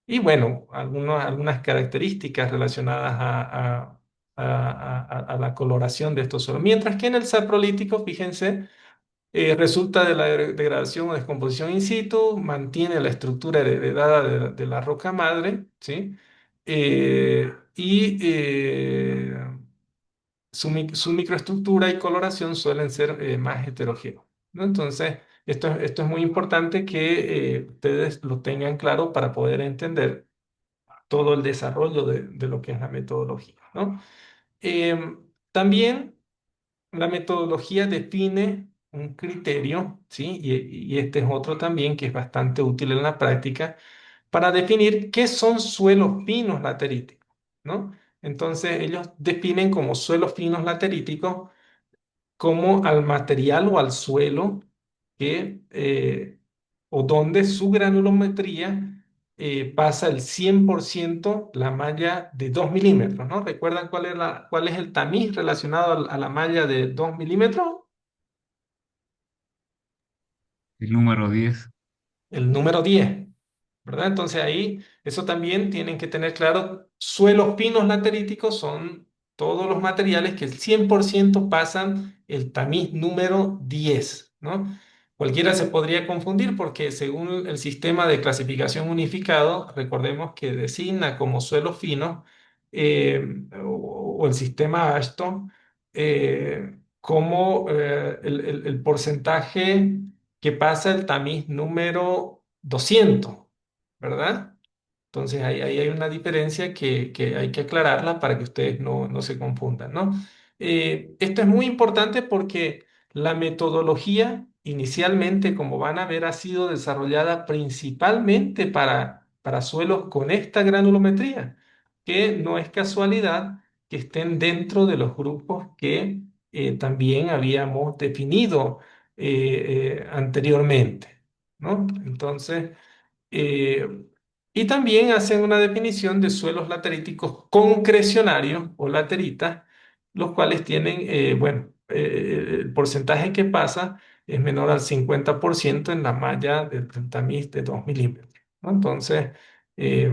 y bueno, algunas características relacionadas a la coloración de estos suelos. Mientras que en el saprolítico, fíjense, resulta de la degradación o descomposición in situ, mantiene la estructura heredada de la roca madre, ¿sí? Y su microestructura y coloración suelen ser más heterogéneos, ¿no? Entonces, esto es muy importante que ustedes lo tengan claro para poder entender todo el desarrollo de lo que es la metodología, ¿no? También la metodología define un criterio, ¿sí? Y este es otro también que es bastante útil en la práctica para definir qué son suelos finos lateríticos, ¿no? Entonces, ellos definen como suelos finos lateríticos como al material o al suelo que, o donde su granulometría pasa el 100% la malla de 2 milímetros, ¿no? ¿Recuerdan cuál es el tamiz relacionado a la malla de 2 milímetros? El número 10. El número 10, ¿verdad? Entonces ahí, eso también tienen que tener claro, suelos finos lateríticos son todos los materiales que el 100% pasan el tamiz número 10, ¿no? Cualquiera se podría confundir porque según el sistema de clasificación unificado, recordemos que designa como suelos finos o el sistema Ashton como el porcentaje que pasa el tamiz número 200, ¿verdad? Entonces ahí hay una diferencia que hay que aclararla para que ustedes no se confundan, ¿no? Esto es muy importante porque la metodología inicialmente, como van a ver, ha sido desarrollada principalmente para suelos con esta granulometría, que no es casualidad que estén dentro de los grupos que también habíamos definido anteriormente, ¿no? Entonces, eh, y también hacen una definición de suelos lateríticos concrecionarios o lateritas, los cuales tienen, bueno, el porcentaje que pasa es menor al 50% en la malla del tamiz de 2 milímetros, ¿no? Entonces, eh,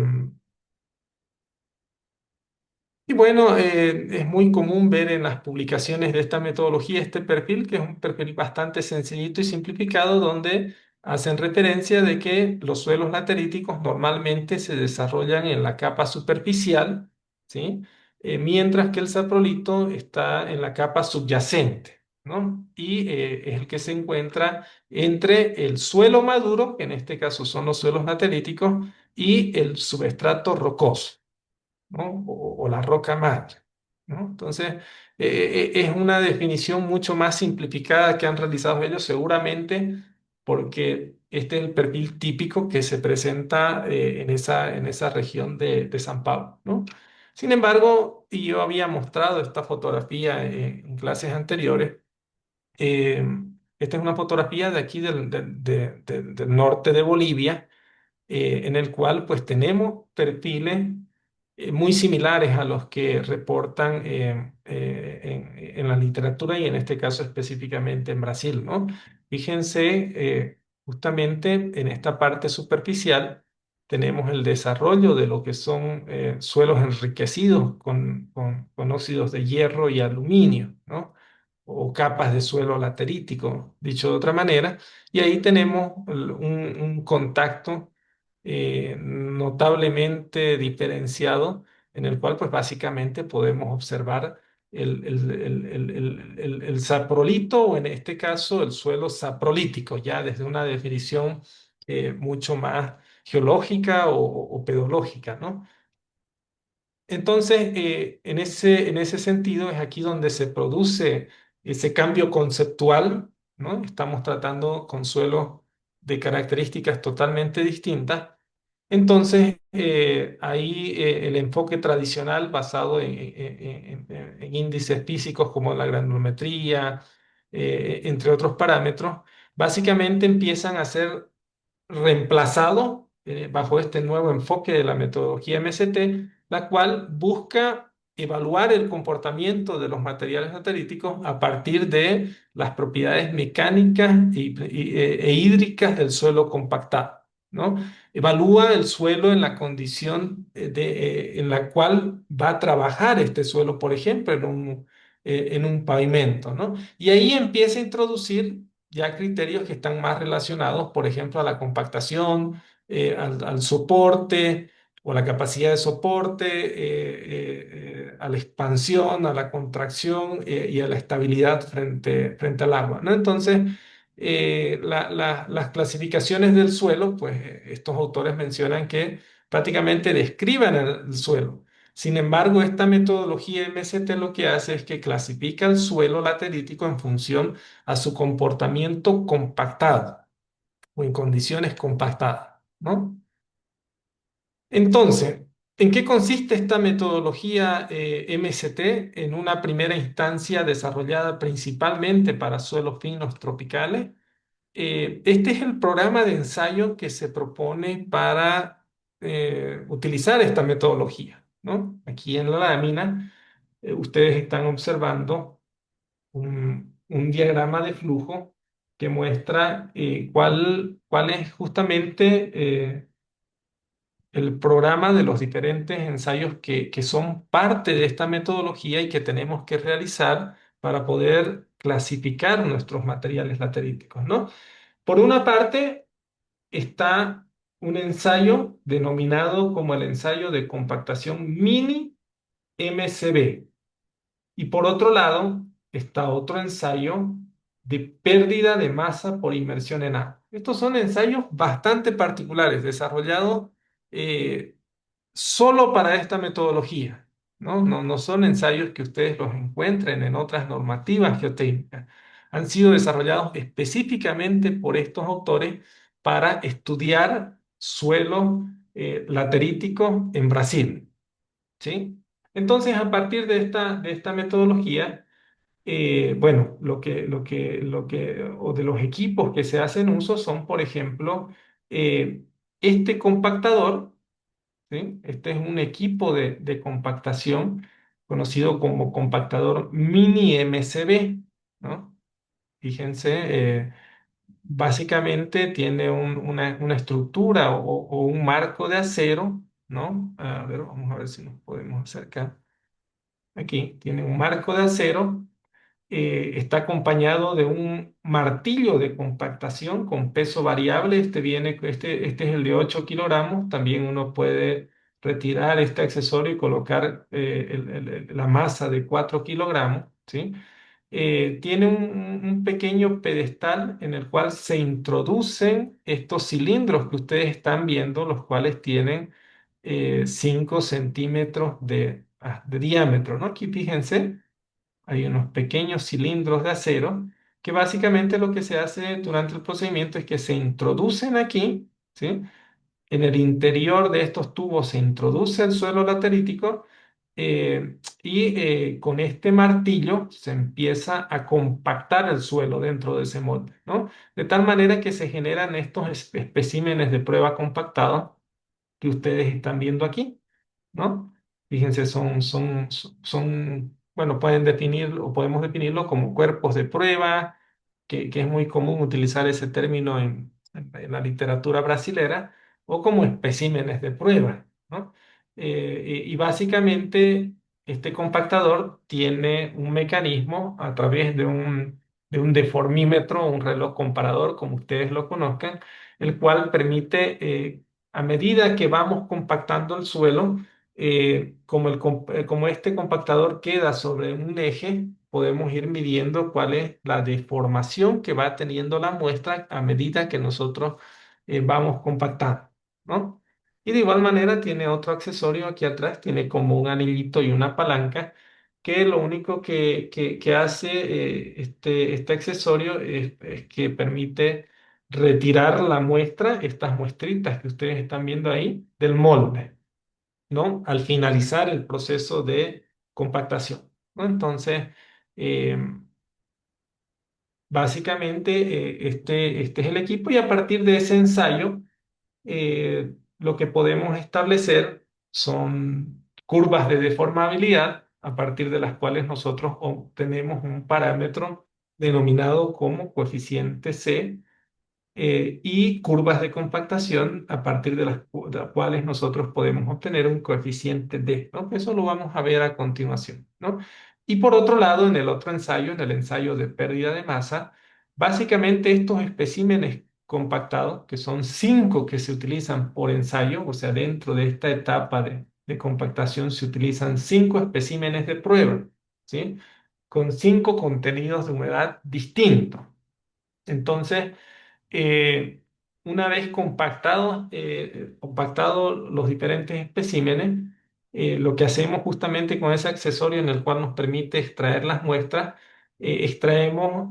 y bueno, es muy común ver en las publicaciones de esta metodología este perfil, que es un perfil bastante sencillito y simplificado, donde hacen referencia de que los suelos lateríticos normalmente se desarrollan en la capa superficial, ¿sí? Mientras que el saprolito está en la capa subyacente, ¿no? Y es el que se encuentra entre el suelo maduro, que en este caso son los suelos lateríticos, y el subestrato rocoso, ¿no? O la roca madre, ¿no? Entonces, es una definición mucho más simplificada que han realizado ellos, seguramente porque este es el perfil típico que se presenta en esa región de San Pablo, ¿no? Sin embargo, y yo había mostrado esta fotografía en clases anteriores. eh, Esta es una fotografía de aquí del norte de Bolivia, en el cual pues tenemos perfiles muy similares a los que reportan en la literatura y en este caso específicamente en Brasil, ¿no? Fíjense, justamente en esta parte superficial tenemos el desarrollo de lo que son suelos enriquecidos con óxidos de hierro y aluminio, ¿no? O capas de suelo laterítico, dicho de otra manera, y ahí tenemos un contacto notablemente diferenciado, en el cual pues básicamente podemos observar el saprolito o en este caso el suelo saprolítico, ya desde una definición mucho más geológica o pedológica, ¿no? Entonces, en ese sentido es aquí donde se produce ese cambio conceptual, ¿no? Estamos tratando con suelos de características totalmente distintas. Entonces, ahí el enfoque tradicional basado en índices físicos como la granulometría, entre otros parámetros, básicamente empiezan a ser reemplazado bajo este nuevo enfoque de la metodología MST, la cual busca evaluar el comportamiento de los materiales lateríticos a partir de las propiedades mecánicas e hídricas del suelo compactado, ¿no? Evalúa el suelo en la condición en la cual va a trabajar este suelo, por ejemplo, en un pavimento, ¿no? Y ahí empieza a introducir ya criterios que están más relacionados, por ejemplo, a la compactación, al soporte o la capacidad de soporte, a la expansión, a la contracción y a la estabilidad frente al agua, ¿no? Entonces, las clasificaciones del suelo, pues estos autores mencionan que prácticamente describen el suelo. Sin embargo, esta metodología MST lo que hace es que clasifica el suelo laterítico en función a su comportamiento compactado o en condiciones compactadas, ¿no? Entonces, ¿en qué consiste esta metodología MST? En una primera instancia desarrollada principalmente para suelos finos tropicales. Este es el programa de ensayo que se propone para utilizar esta metodología, ¿no? Aquí en la lámina ustedes están observando un diagrama de flujo que muestra cuál es justamente el programa de los diferentes ensayos que son parte de esta metodología y que tenemos que realizar para poder clasificar nuestros materiales lateríticos, ¿no? Por una parte está un ensayo denominado como el ensayo de compactación mini MCB. Y por otro lado, está otro ensayo de pérdida de masa por inmersión en agua. Estos son ensayos bastante particulares, desarrollados eh, solo para esta metodología, ¿no? No son ensayos que ustedes los encuentren en otras normativas geotécnicas. Han sido desarrollados específicamente por estos autores para estudiar suelo laterítico en Brasil, ¿sí? Entonces, a partir de esta metodología, bueno, o de los equipos que se hacen uso son, por ejemplo, este compactador, ¿sí? Este es un equipo de compactación conocido como compactador mini MCB, ¿no? Fíjense, básicamente tiene una estructura o un marco de acero, ¿no? A ver, vamos a ver si nos podemos acercar. Aquí tiene un marco de acero, está acompañado de un martillo de compactación con peso variable. Este es el de 8 kilogramos. También uno puede retirar este accesorio y colocar la masa de 4 kilogramos, ¿sí? Tiene un pequeño pedestal en el cual se introducen estos cilindros que ustedes están viendo, los cuales tienen 5 centímetros de diámetro, ¿no? Aquí fíjense, hay unos pequeños cilindros de acero que básicamente lo que se hace durante el procedimiento es que se introducen aquí, ¿sí? En el interior de estos tubos se introduce el suelo laterítico con este martillo se empieza a compactar el suelo dentro de ese molde, ¿no? De tal manera que se generan estos especímenes de prueba compactados que ustedes están viendo aquí, ¿no? Fíjense, bueno, pueden definir o podemos definirlo como cuerpos de prueba, que es muy común utilizar ese término en la literatura brasilera, o como especímenes de prueba, ¿no? Y básicamente este compactador tiene un mecanismo a través de un deformímetro, un reloj comparador, como ustedes lo conozcan, el cual permite, a medida que vamos compactando el suelo, como este compactador queda sobre un eje, podemos ir midiendo cuál es la deformación que va teniendo la muestra a medida que nosotros vamos compactando, ¿no? Y de igual manera tiene otro accesorio aquí atrás, tiene como un anillito y una palanca, que lo único que hace este accesorio es que permite retirar la muestra, estas muestritas que ustedes están viendo ahí, del molde, ¿no? Al finalizar el proceso de compactación, ¿no? Entonces, eh, básicamente, este es el equipo y a partir de ese ensayo, lo que podemos establecer son curvas de deformabilidad a partir de las cuales nosotros obtenemos un parámetro denominado como coeficiente C, y curvas de compactación a partir de las cuales nosotros podemos obtener un coeficiente D, ¿no? Eso lo vamos a ver a continuación, ¿no? Y por otro lado, en el otro ensayo, en el ensayo de pérdida de masa, básicamente estos especímenes compactados, que son 5 que se utilizan por ensayo, o sea, dentro de esta etapa de compactación se utilizan 5 especímenes de prueba, ¿sí? Con 5 contenidos de humedad distintos. Entonces, eh, una vez compactados los diferentes especímenes, lo que hacemos justamente con ese accesorio en el cual nos permite extraer las muestras, extraemos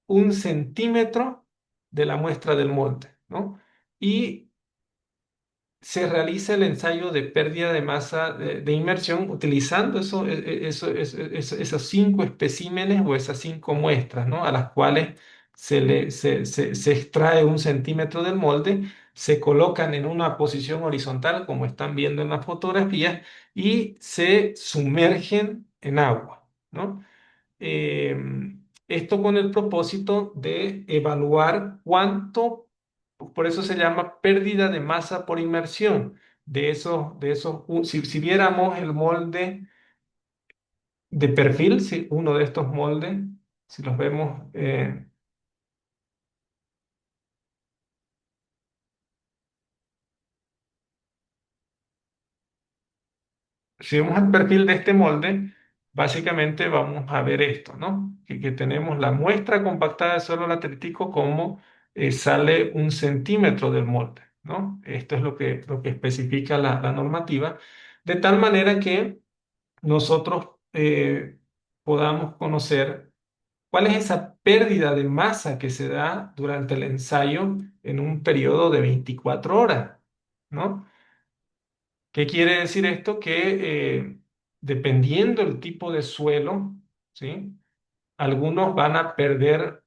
1 centímetro de la muestra del molde, ¿no? Y se realiza el ensayo de pérdida de masa de inmersión utilizando esos 5 especímenes o esas 5 muestras, ¿no? A las cuales se extrae 1 centímetro del molde, se colocan en una posición horizontal, como están viendo en las fotografías, y se sumergen en agua, ¿no? Eh, Esto con el propósito de evaluar cuánto, por eso se llama pérdida de masa por inmersión. Si viéramos el molde de perfil, si uno de estos moldes, si los vemos, si vemos el perfil de este molde, básicamente vamos a ver esto, ¿no? Que tenemos la muestra compactada de suelo latrítico como sale 1 centímetro del molde, ¿no? Esto es lo que especifica la normativa, de tal manera que nosotros podamos conocer cuál es esa pérdida de masa que se da durante el ensayo en un periodo de 24 horas, ¿no? ¿Qué quiere decir esto? Que dependiendo del tipo de suelo, ¿sí? Algunos van a perder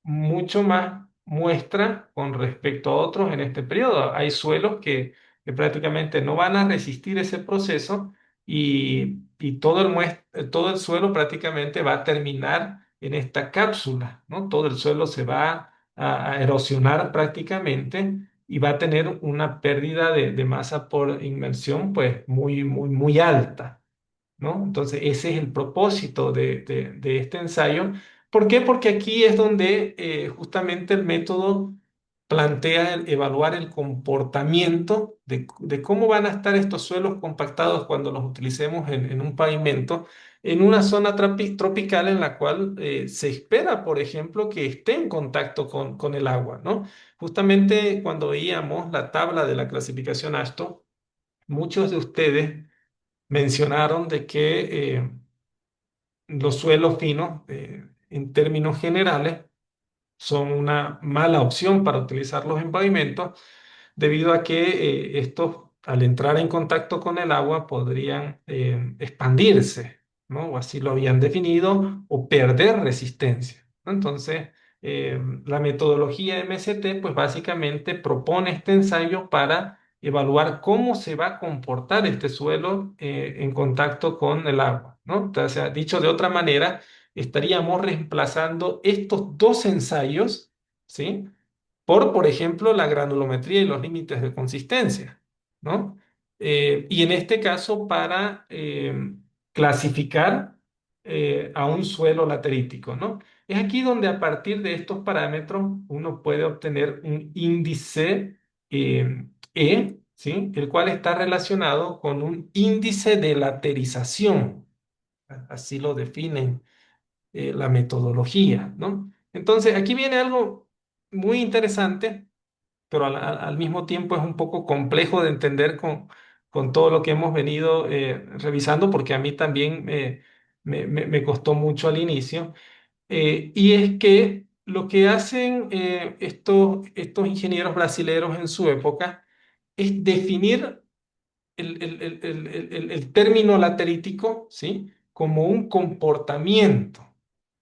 mucho más muestra con respecto a otros en este periodo. Hay suelos que prácticamente no van a resistir ese proceso y todo el suelo prácticamente va a terminar en esta cápsula, ¿no? Todo el suelo se va a erosionar prácticamente y va a tener una pérdida de masa por inmersión pues muy, muy, muy alta, ¿no? Entonces, ese es el propósito de este ensayo. ¿Por qué? Porque aquí es donde justamente el método plantea evaluar el comportamiento de cómo van a estar estos suelos compactados cuando los utilicemos en un pavimento, en una zona tropical en la cual se espera, por ejemplo, que esté en contacto con el agua, ¿no? Justamente cuando veíamos la tabla de la clasificación ASHTO, muchos de ustedes mencionaron de que los suelos finos, en términos generales, son una mala opción para utilizarlos en pavimentos debido a que estos, al entrar en contacto con el agua, podrían expandirse, ¿no? O así lo habían definido, o perder resistencia, ¿no? Entonces, la metodología MST, pues básicamente propone este ensayo para evaluar cómo se va a comportar este suelo en contacto con el agua, ¿no? O sea, dicho de otra manera, estaríamos reemplazando estos dos ensayos, ¿sí? Por ejemplo, la granulometría y los límites de consistencia, ¿no? Y en este caso, para clasificar a un suelo laterítico, ¿no? Es aquí donde a partir de estos parámetros uno puede obtener un índice ¿sí? El cual está relacionado con un índice de laterización, así lo definen la metodología, ¿no? Entonces, aquí viene algo muy interesante, pero al mismo tiempo es un poco complejo de entender con todo lo que hemos venido revisando, porque a mí también me costó mucho al inicio. Y es que lo que hacen estos ingenieros brasileños en su época es definir el término laterítico, ¿sí? Como un comportamiento,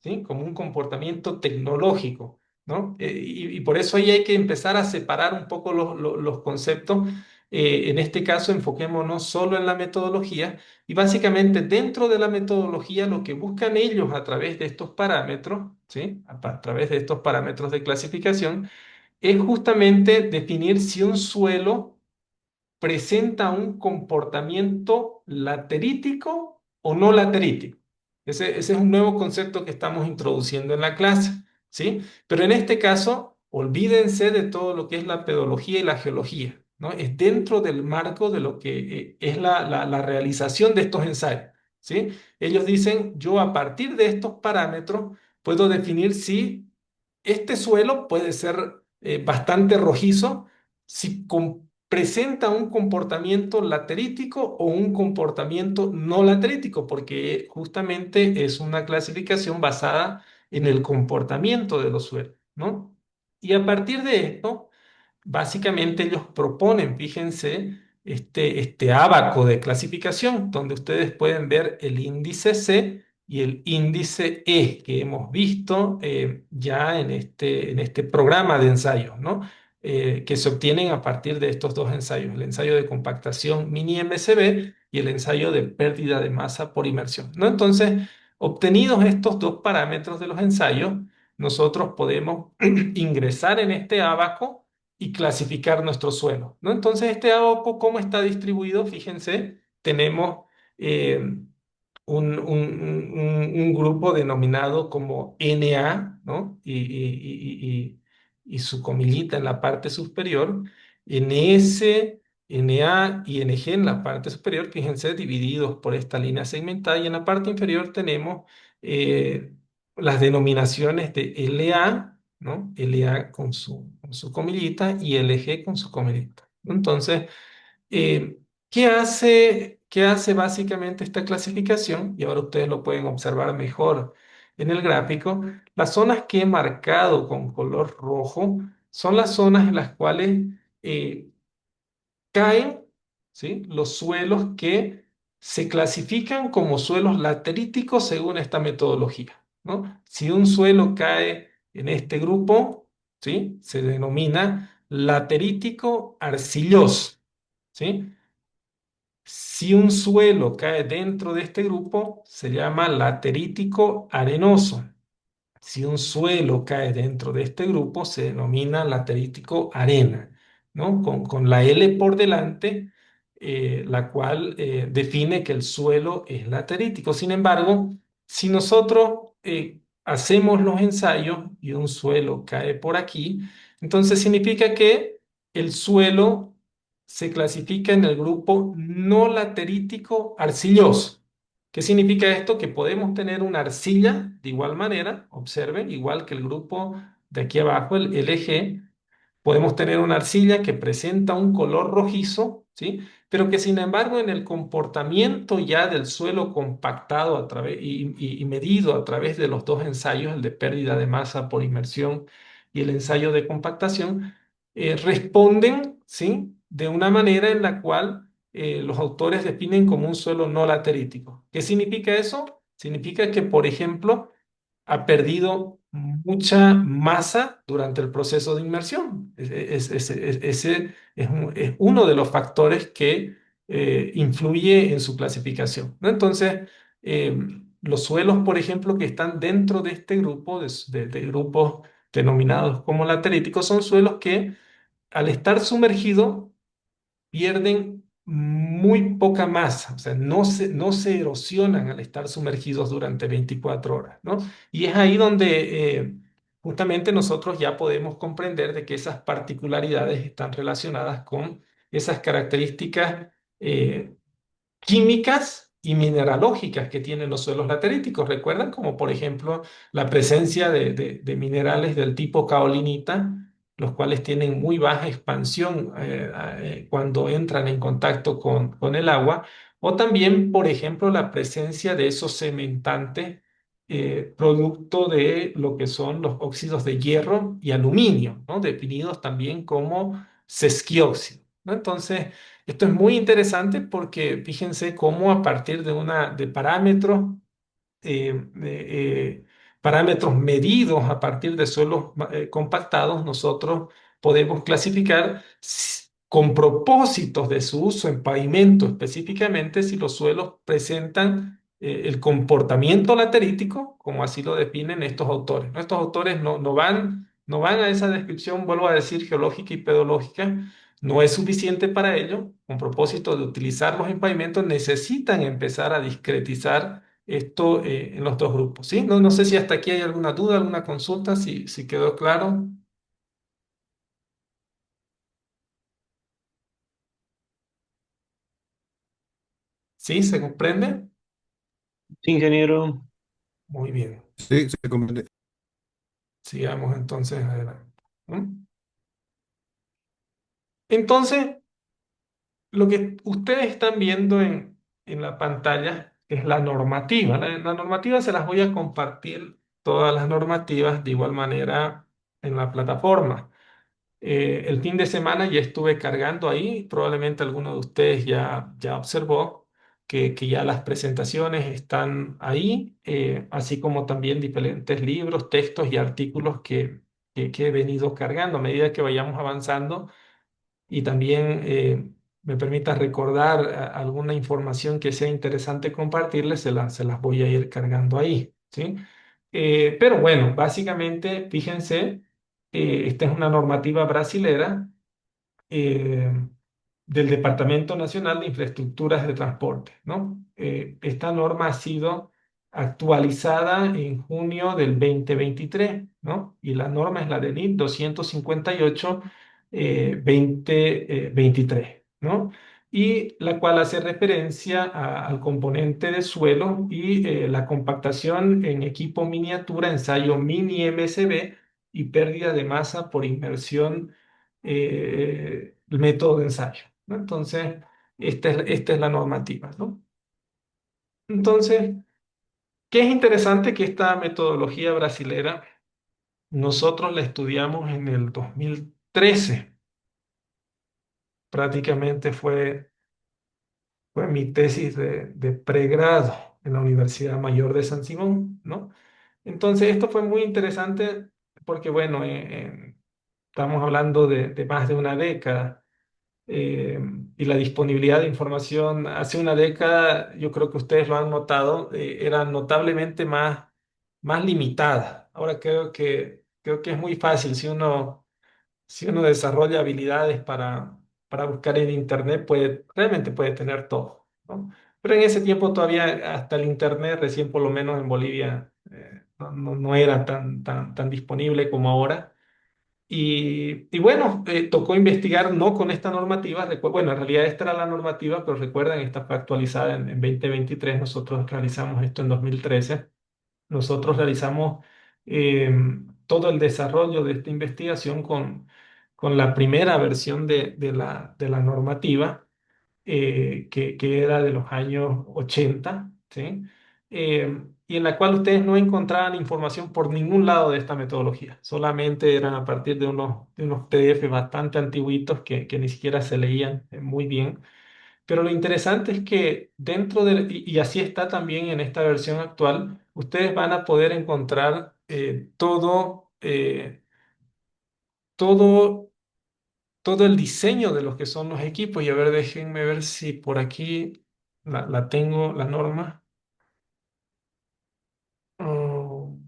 ¿sí? Como un comportamiento tecnológico, ¿no? Y por eso ahí hay que empezar a separar un poco los conceptos. En este caso, enfoquémonos solo en la metodología y básicamente dentro de la metodología lo que buscan ellos a través de estos parámetros, ¿sí? A través de estos parámetros de clasificación, es justamente definir si un suelo presenta un comportamiento laterítico o no laterítico. Ese es un nuevo concepto que estamos introduciendo en la clase, ¿sí? Pero en este caso, olvídense de todo lo que es la pedología y la geología, ¿no? Es dentro del marco de lo que es la realización de estos ensayos, ¿sí? Ellos dicen, yo a partir de estos parámetros puedo definir si este suelo puede ser bastante rojizo si presenta un comportamiento laterítico o un comportamiento no laterítico, porque justamente es una clasificación basada en el comportamiento de los suelos, ¿no? Y a partir de esto, básicamente ellos proponen, fíjense, este ábaco de clasificación, donde ustedes pueden ver el índice C y el índice E, que hemos visto ya en este programa de ensayos, ¿no? Que se obtienen a partir de estos dos ensayos, el ensayo de compactación mini MSB y el ensayo de pérdida de masa por inmersión, ¿no? Entonces, obtenidos estos dos parámetros de los ensayos, nosotros podemos ingresar en este ábaco y clasificar nuestro suelo, ¿no? Entonces, este AOPO, ¿cómo está distribuido? Fíjense, tenemos eh, un grupo denominado como NA, ¿no? Y su comillita en la parte superior, NS, NA y NG en la parte superior, fíjense, divididos por esta línea segmentada, y en la parte inferior tenemos eh, las denominaciones de LA, ¿no? LA con su comillita y LG con su comillita. Entonces, qué hace básicamente esta clasificación? Y ahora ustedes lo pueden observar mejor en el gráfico. Las zonas que he marcado con color rojo son las zonas en las cuales eh, caen, ¿sí? Los suelos que se clasifican como suelos lateríticos según esta metodología, ¿no? Si un suelo cae en este grupo, ¿sí? Se denomina laterítico arcilloso, ¿sí? Si un suelo cae dentro de este grupo, se llama laterítico arenoso. Si un suelo cae dentro de este grupo, se denomina laterítico arena, ¿no? Con la L por delante, la cual define que el suelo es laterítico. Sin embargo, si nosotros hacemos los ensayos y un suelo cae por aquí, entonces significa que el suelo se clasifica en el grupo no laterítico arcilloso. ¿Qué significa esto? Que podemos tener una arcilla de igual manera, observen, igual que el grupo de aquí abajo, el LG, podemos tener una arcilla que presenta un color rojizo, ¿sí? Pero que sin embargo en el comportamiento ya del suelo compactado a través y medido a través de los dos ensayos, el de pérdida de masa por inmersión y el ensayo de compactación, responden, ¿sí? De una manera en la cual los autores definen como un suelo no laterítico. ¿Qué significa eso? Significa que, por ejemplo, ha perdido mucha masa durante el proceso de inmersión. Ese es uno de los factores que influye en su clasificación, ¿no? Entonces, eh, los suelos, por ejemplo, que están dentro de este grupo, de grupos denominados como lateríticos, son suelos que al estar sumergidos pierden muy poca masa, o sea, no se erosionan al estar sumergidos durante 24 horas, ¿no? Y es ahí donde justamente nosotros ya podemos comprender de que esas particularidades están relacionadas con esas características químicas y mineralógicas que tienen los suelos lateríticos. ¿Recuerdan? Como por ejemplo la presencia de minerales del tipo caolinita, los cuales tienen muy baja expansión cuando entran en contacto con el agua, o también, por ejemplo, la presencia de esos cementantes producto de lo que son los óxidos de hierro y aluminio, ¿no? Definidos también como sesquióxido, ¿no? Entonces, esto es muy interesante porque fíjense cómo a partir de parámetros parámetros medidos a partir de suelos compactados, nosotros podemos clasificar con propósitos de su uso en pavimento específicamente si los suelos presentan el comportamiento laterítico, como así lo definen estos autores, ¿no? Estos autores no van a esa descripción, vuelvo a decir, geológica y pedológica. No es suficiente para ello. Con propósito de utilizarlos en pavimentos, necesitan empezar a discretizar esto en los dos grupos, ¿sí? No sé si hasta aquí hay alguna duda, alguna consulta, si quedó claro. ¿Sí? ¿Se comprende? Sí, ingeniero. Muy bien. Sí, se comprende. Sigamos entonces adelante. ¿Mm? Entonces, lo que ustedes están viendo en la pantalla es la normativa. La normativa se las voy a compartir, todas las normativas, de igual manera en la plataforma. El fin de semana ya estuve cargando ahí, probablemente alguno de ustedes ya observó que ya las presentaciones están ahí, así como también diferentes libros, textos y artículos que he venido cargando a medida que vayamos avanzando y también me permita recordar alguna información que sea interesante compartirles, se las voy a ir cargando ahí, ¿sí? Pero bueno, básicamente, fíjense, esta es una normativa brasilera eh, del Departamento Nacional de Infraestructuras de Transporte, ¿no? Esta norma ha sido actualizada en junio del 2023, ¿no? Y la norma es la de NIT 258 2023, ¿no? Y la cual hace referencia al componente de suelo y la compactación en equipo miniatura, ensayo mini MSB y pérdida de masa por inmersión el método de ensayo, ¿no? Entonces, esta es la normativa, ¿no? Entonces, ¿qué es interesante? Que esta metodología brasilera nosotros la estudiamos en el 2013. Prácticamente fue mi tesis de pregrado en la Universidad Mayor de San Simón, ¿no? Entonces, esto fue muy interesante porque, bueno, estamos hablando de más de una década. eh, y la disponibilidad de información hace una década, yo creo que ustedes lo han notado, era notablemente más limitada. Ahora creo que es muy fácil si uno desarrolla habilidades para buscar en Internet, realmente puede tener todo, ¿no? Pero en ese tiempo todavía hasta el Internet, recién por lo menos en Bolivia, no era tan disponible como ahora. Y bueno, tocó investigar no con esta normativa, bueno, en realidad esta era la normativa, pero recuerden, esta fue actualizada en 2023, nosotros realizamos esto en 2013, nosotros realizamos todo el desarrollo de esta investigación con la primera versión de la normativa que era de los años 80, ¿sí? Y en la cual ustedes no encontraban información por ningún lado de esta metodología, solamente eran a partir de unos PDF bastante antiguitos que ni siquiera se leían muy bien. Pero lo interesante es que y así está también en esta versión actual, ustedes van a poder encontrar todo todo el diseño de lo que son los equipos. Y a ver, déjenme ver si por aquí la tengo, la norma. Oh,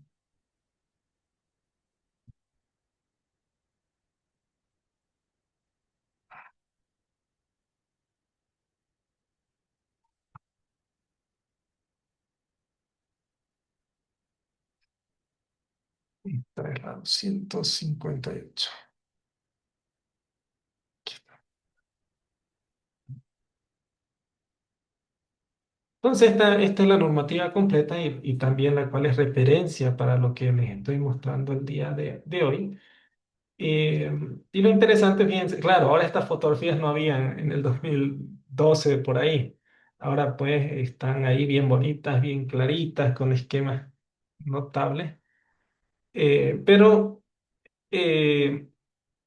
esta es la 258. Entonces, esta es la normativa completa y también la cual es referencia para lo que les estoy mostrando el día de hoy. Eh, y lo interesante, fíjense, claro, ahora estas fotografías no habían en el 2012 por ahí. Ahora pues están ahí bien bonitas, bien claritas, con esquemas notables. Pero eh,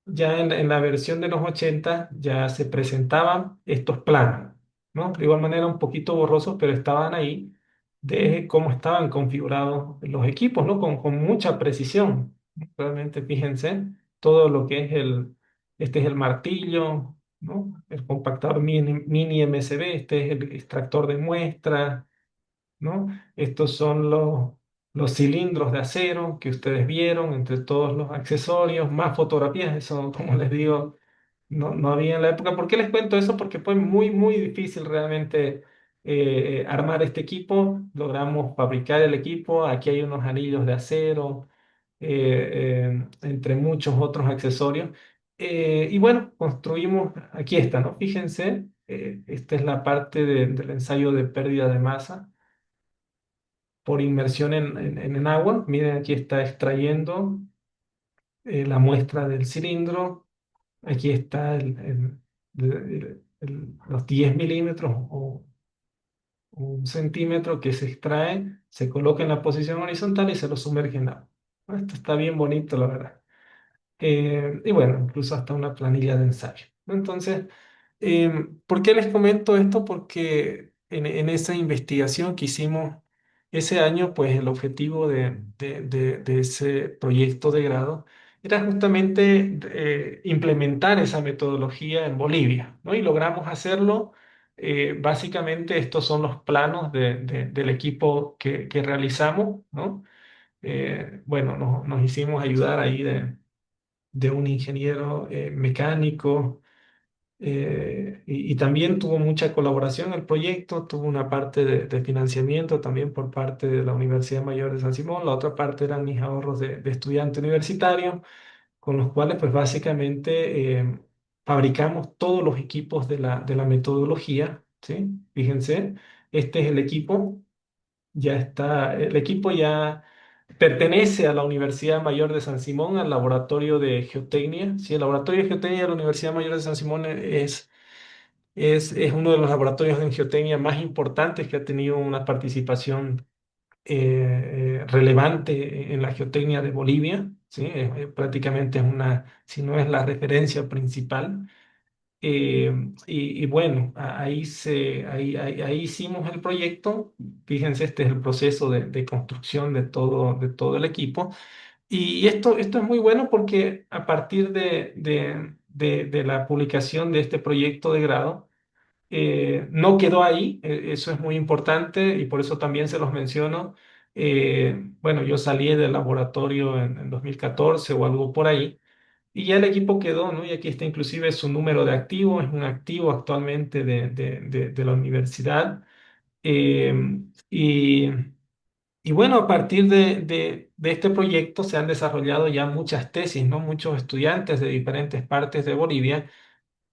ya en la versión de los 80 ya se presentaban estos planos, ¿no? De igual manera un poquito borrosos, pero estaban ahí de cómo estaban configurados los equipos, ¿no? Con mucha precisión. Realmente fíjense todo lo que es este es el martillo, ¿no? El compactador mini MSB, este es el extractor de muestra, ¿no? Estos son los cilindros de acero que ustedes vieron entre todos los accesorios, más fotografías, eso como les digo, no había en la época. ¿Por qué les cuento eso? Porque fue muy, muy difícil realmente armar este equipo. Logramos fabricar el equipo, aquí hay unos anillos de acero, entre muchos otros accesorios. Y bueno, construimos, aquí está, ¿no? Fíjense, esta es la parte del ensayo de pérdida de masa por inmersión en agua. Miren, aquí está extrayendo la muestra del cilindro. Aquí está los 10 milímetros o 1 centímetro que se extrae, se coloca en la posición horizontal y se lo sumerge en agua. Esto está bien bonito, la verdad. Y bueno, incluso hasta una planilla de ensayo, ¿no? Entonces, ¿por qué les comento esto? Porque en esa investigación que hicimos ese año, pues el objetivo de ese proyecto de grado era justamente implementar esa metodología en Bolivia, ¿no? Y logramos hacerlo. Básicamente estos son los planos del equipo que realizamos, ¿no? Bueno, nos hicimos ayudar ahí de un ingeniero mecánico, y también tuvo mucha colaboración el proyecto, tuvo una parte de financiamiento también por parte de la Universidad Mayor de San Simón, la otra parte eran mis ahorros de estudiante universitario, con los cuales pues básicamente fabricamos todos los equipos de la metodología, ¿sí? Fíjense, este es el equipo, ya está, el equipo ya pertenece a la Universidad Mayor de San Simón, al laboratorio de geotecnia. Sí, el laboratorio de geotecnia de la Universidad Mayor de San Simón es uno de los laboratorios de geotecnia más importantes que ha tenido una participación relevante en la geotecnia de Bolivia. ¿Sí? Prácticamente es una, si no es la referencia principal. Y bueno, ahí hicimos el proyecto. Fíjense, este es el proceso de construcción de todo el equipo. Y esto es muy bueno porque a partir de la publicación de este proyecto de grado, no quedó ahí. Eso es muy importante y por eso también se los menciono. Bueno, yo salí del laboratorio en 2014 o algo por ahí. Y ya el equipo quedó, ¿no? Y aquí está inclusive su número de activo, es un activo actualmente de la universidad. Eh, y, y bueno, a partir de este proyecto se han desarrollado ya muchas tesis, ¿no? Muchos estudiantes de diferentes partes de Bolivia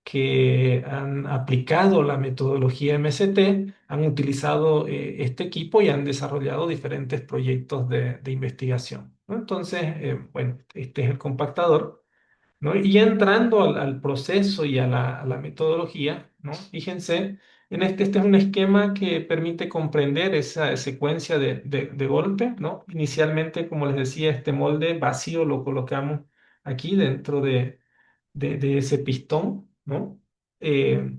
que han aplicado la metodología MST, han utilizado este equipo y han desarrollado diferentes proyectos de investigación, ¿no? Entonces, bueno, este es el compactador, ¿no? Y ya entrando al proceso y a la metodología, ¿no? Fíjense, este es un esquema que permite comprender esa secuencia de golpe, ¿no? Inicialmente, como les decía, este molde vacío lo colocamos aquí dentro de ese pistón, ¿no? Eh,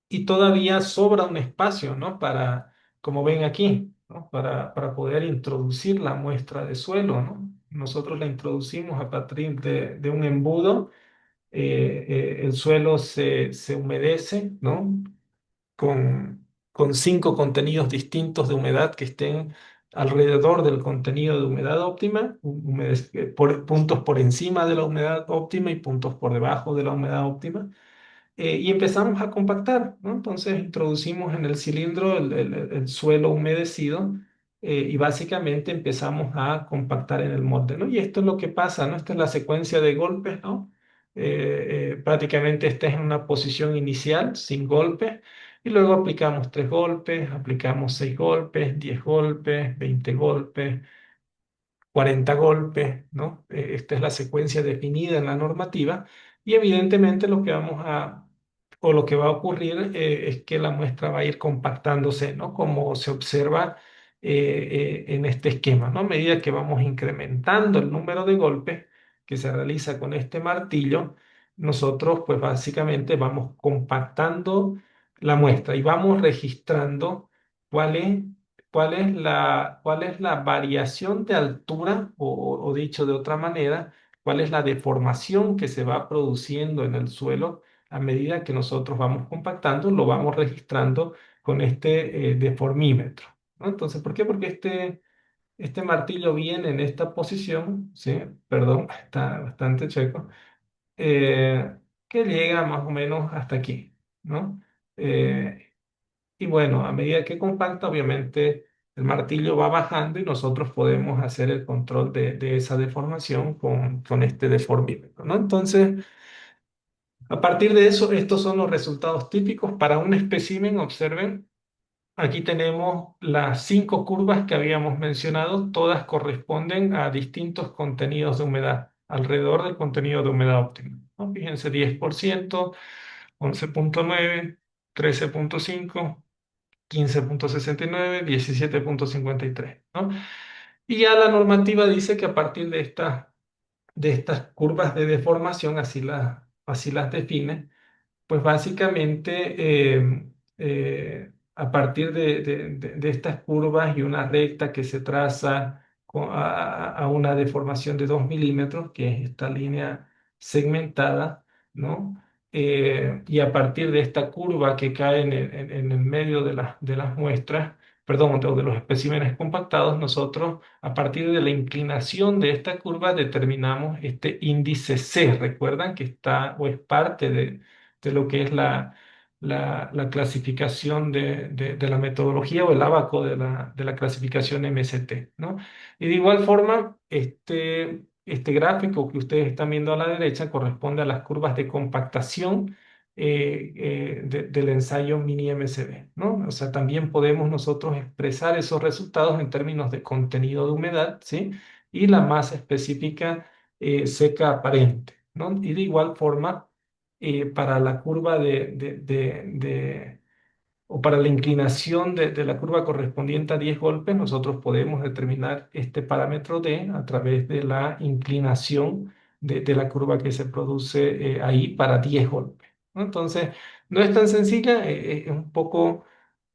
y todavía sobra un espacio, ¿no? Como ven aquí, ¿no? Para poder introducir la muestra de suelo, ¿no? Nosotros la introducimos a partir de un embudo. El suelo se humedece, ¿no? Con 5 contenidos distintos de humedad que estén alrededor del contenido de humedad óptima, puntos por encima de la humedad óptima y puntos por debajo de la humedad óptima. Y empezamos a compactar, ¿no? Entonces introducimos en el cilindro el suelo humedecido, y básicamente empezamos a compactar en el molde, ¿no? Y esto es lo que pasa, ¿no? Esta es la secuencia de golpes, ¿no? Prácticamente esta es una posición inicial, sin golpes. Y luego aplicamos 3 golpes, aplicamos 6 golpes, 10 golpes, 20 golpes, 40 golpes, ¿no? Esta es la secuencia definida en la normativa y evidentemente lo que va a ocurrir es que la muestra va a ir compactándose, ¿no? Como se observa en este esquema, ¿no? A medida que vamos incrementando el número de golpes que se realiza con este martillo, nosotros pues básicamente vamos compactando la muestra y vamos registrando cuál es cuál es la variación de altura, o dicho de otra manera, cuál es la deformación que se va produciendo en el suelo a medida que nosotros vamos compactando, lo vamos registrando con este deformímetro, ¿no? Entonces, ¿por qué? Porque este martillo viene en esta posición, ¿sí? Perdón, está bastante chueco, eh, que llega más o menos hasta aquí, ¿no? Eh, y bueno, a medida que compacta, obviamente el martillo va bajando y nosotros podemos hacer el control de esa deformación con este deformímetro, ¿no? Entonces, a partir de eso, estos son los resultados típicos para un espécimen. Observen, aquí tenemos las 5 curvas que habíamos mencionado, todas corresponden a distintos contenidos de humedad, alrededor del contenido de humedad óptimo, ¿no? Fíjense, 10%, 11,9, 13,5. 15,69, 17,53, ¿no? Y ya la normativa dice que a partir de estas curvas de deformación, así las define, pues básicamente a partir de estas curvas y una recta que se traza a una deformación de 2 milímetros, que es esta línea segmentada, ¿no? Y a partir de esta curva que cae en el medio de las muestras, perdón, de los especímenes compactados, nosotros a partir de la inclinación de esta curva determinamos este índice C. Recuerdan que está o es parte de lo que es la clasificación de la metodología o el abaco de la clasificación MST, ¿no? Y de igual forma, este gráfico que ustedes están viendo a la derecha corresponde a las curvas de compactación del ensayo mini MSB, ¿no? O sea, también podemos nosotros expresar esos resultados en términos de contenido de humedad, ¿sí? Y la masa específica seca aparente, ¿no? Y de igual forma, para la curva o para la inclinación de la curva correspondiente a 10 golpes, nosotros podemos determinar este parámetro D a través de la inclinación de la curva que se produce ahí para 10 golpes, ¿no? Entonces, no es tan sencilla, es un poco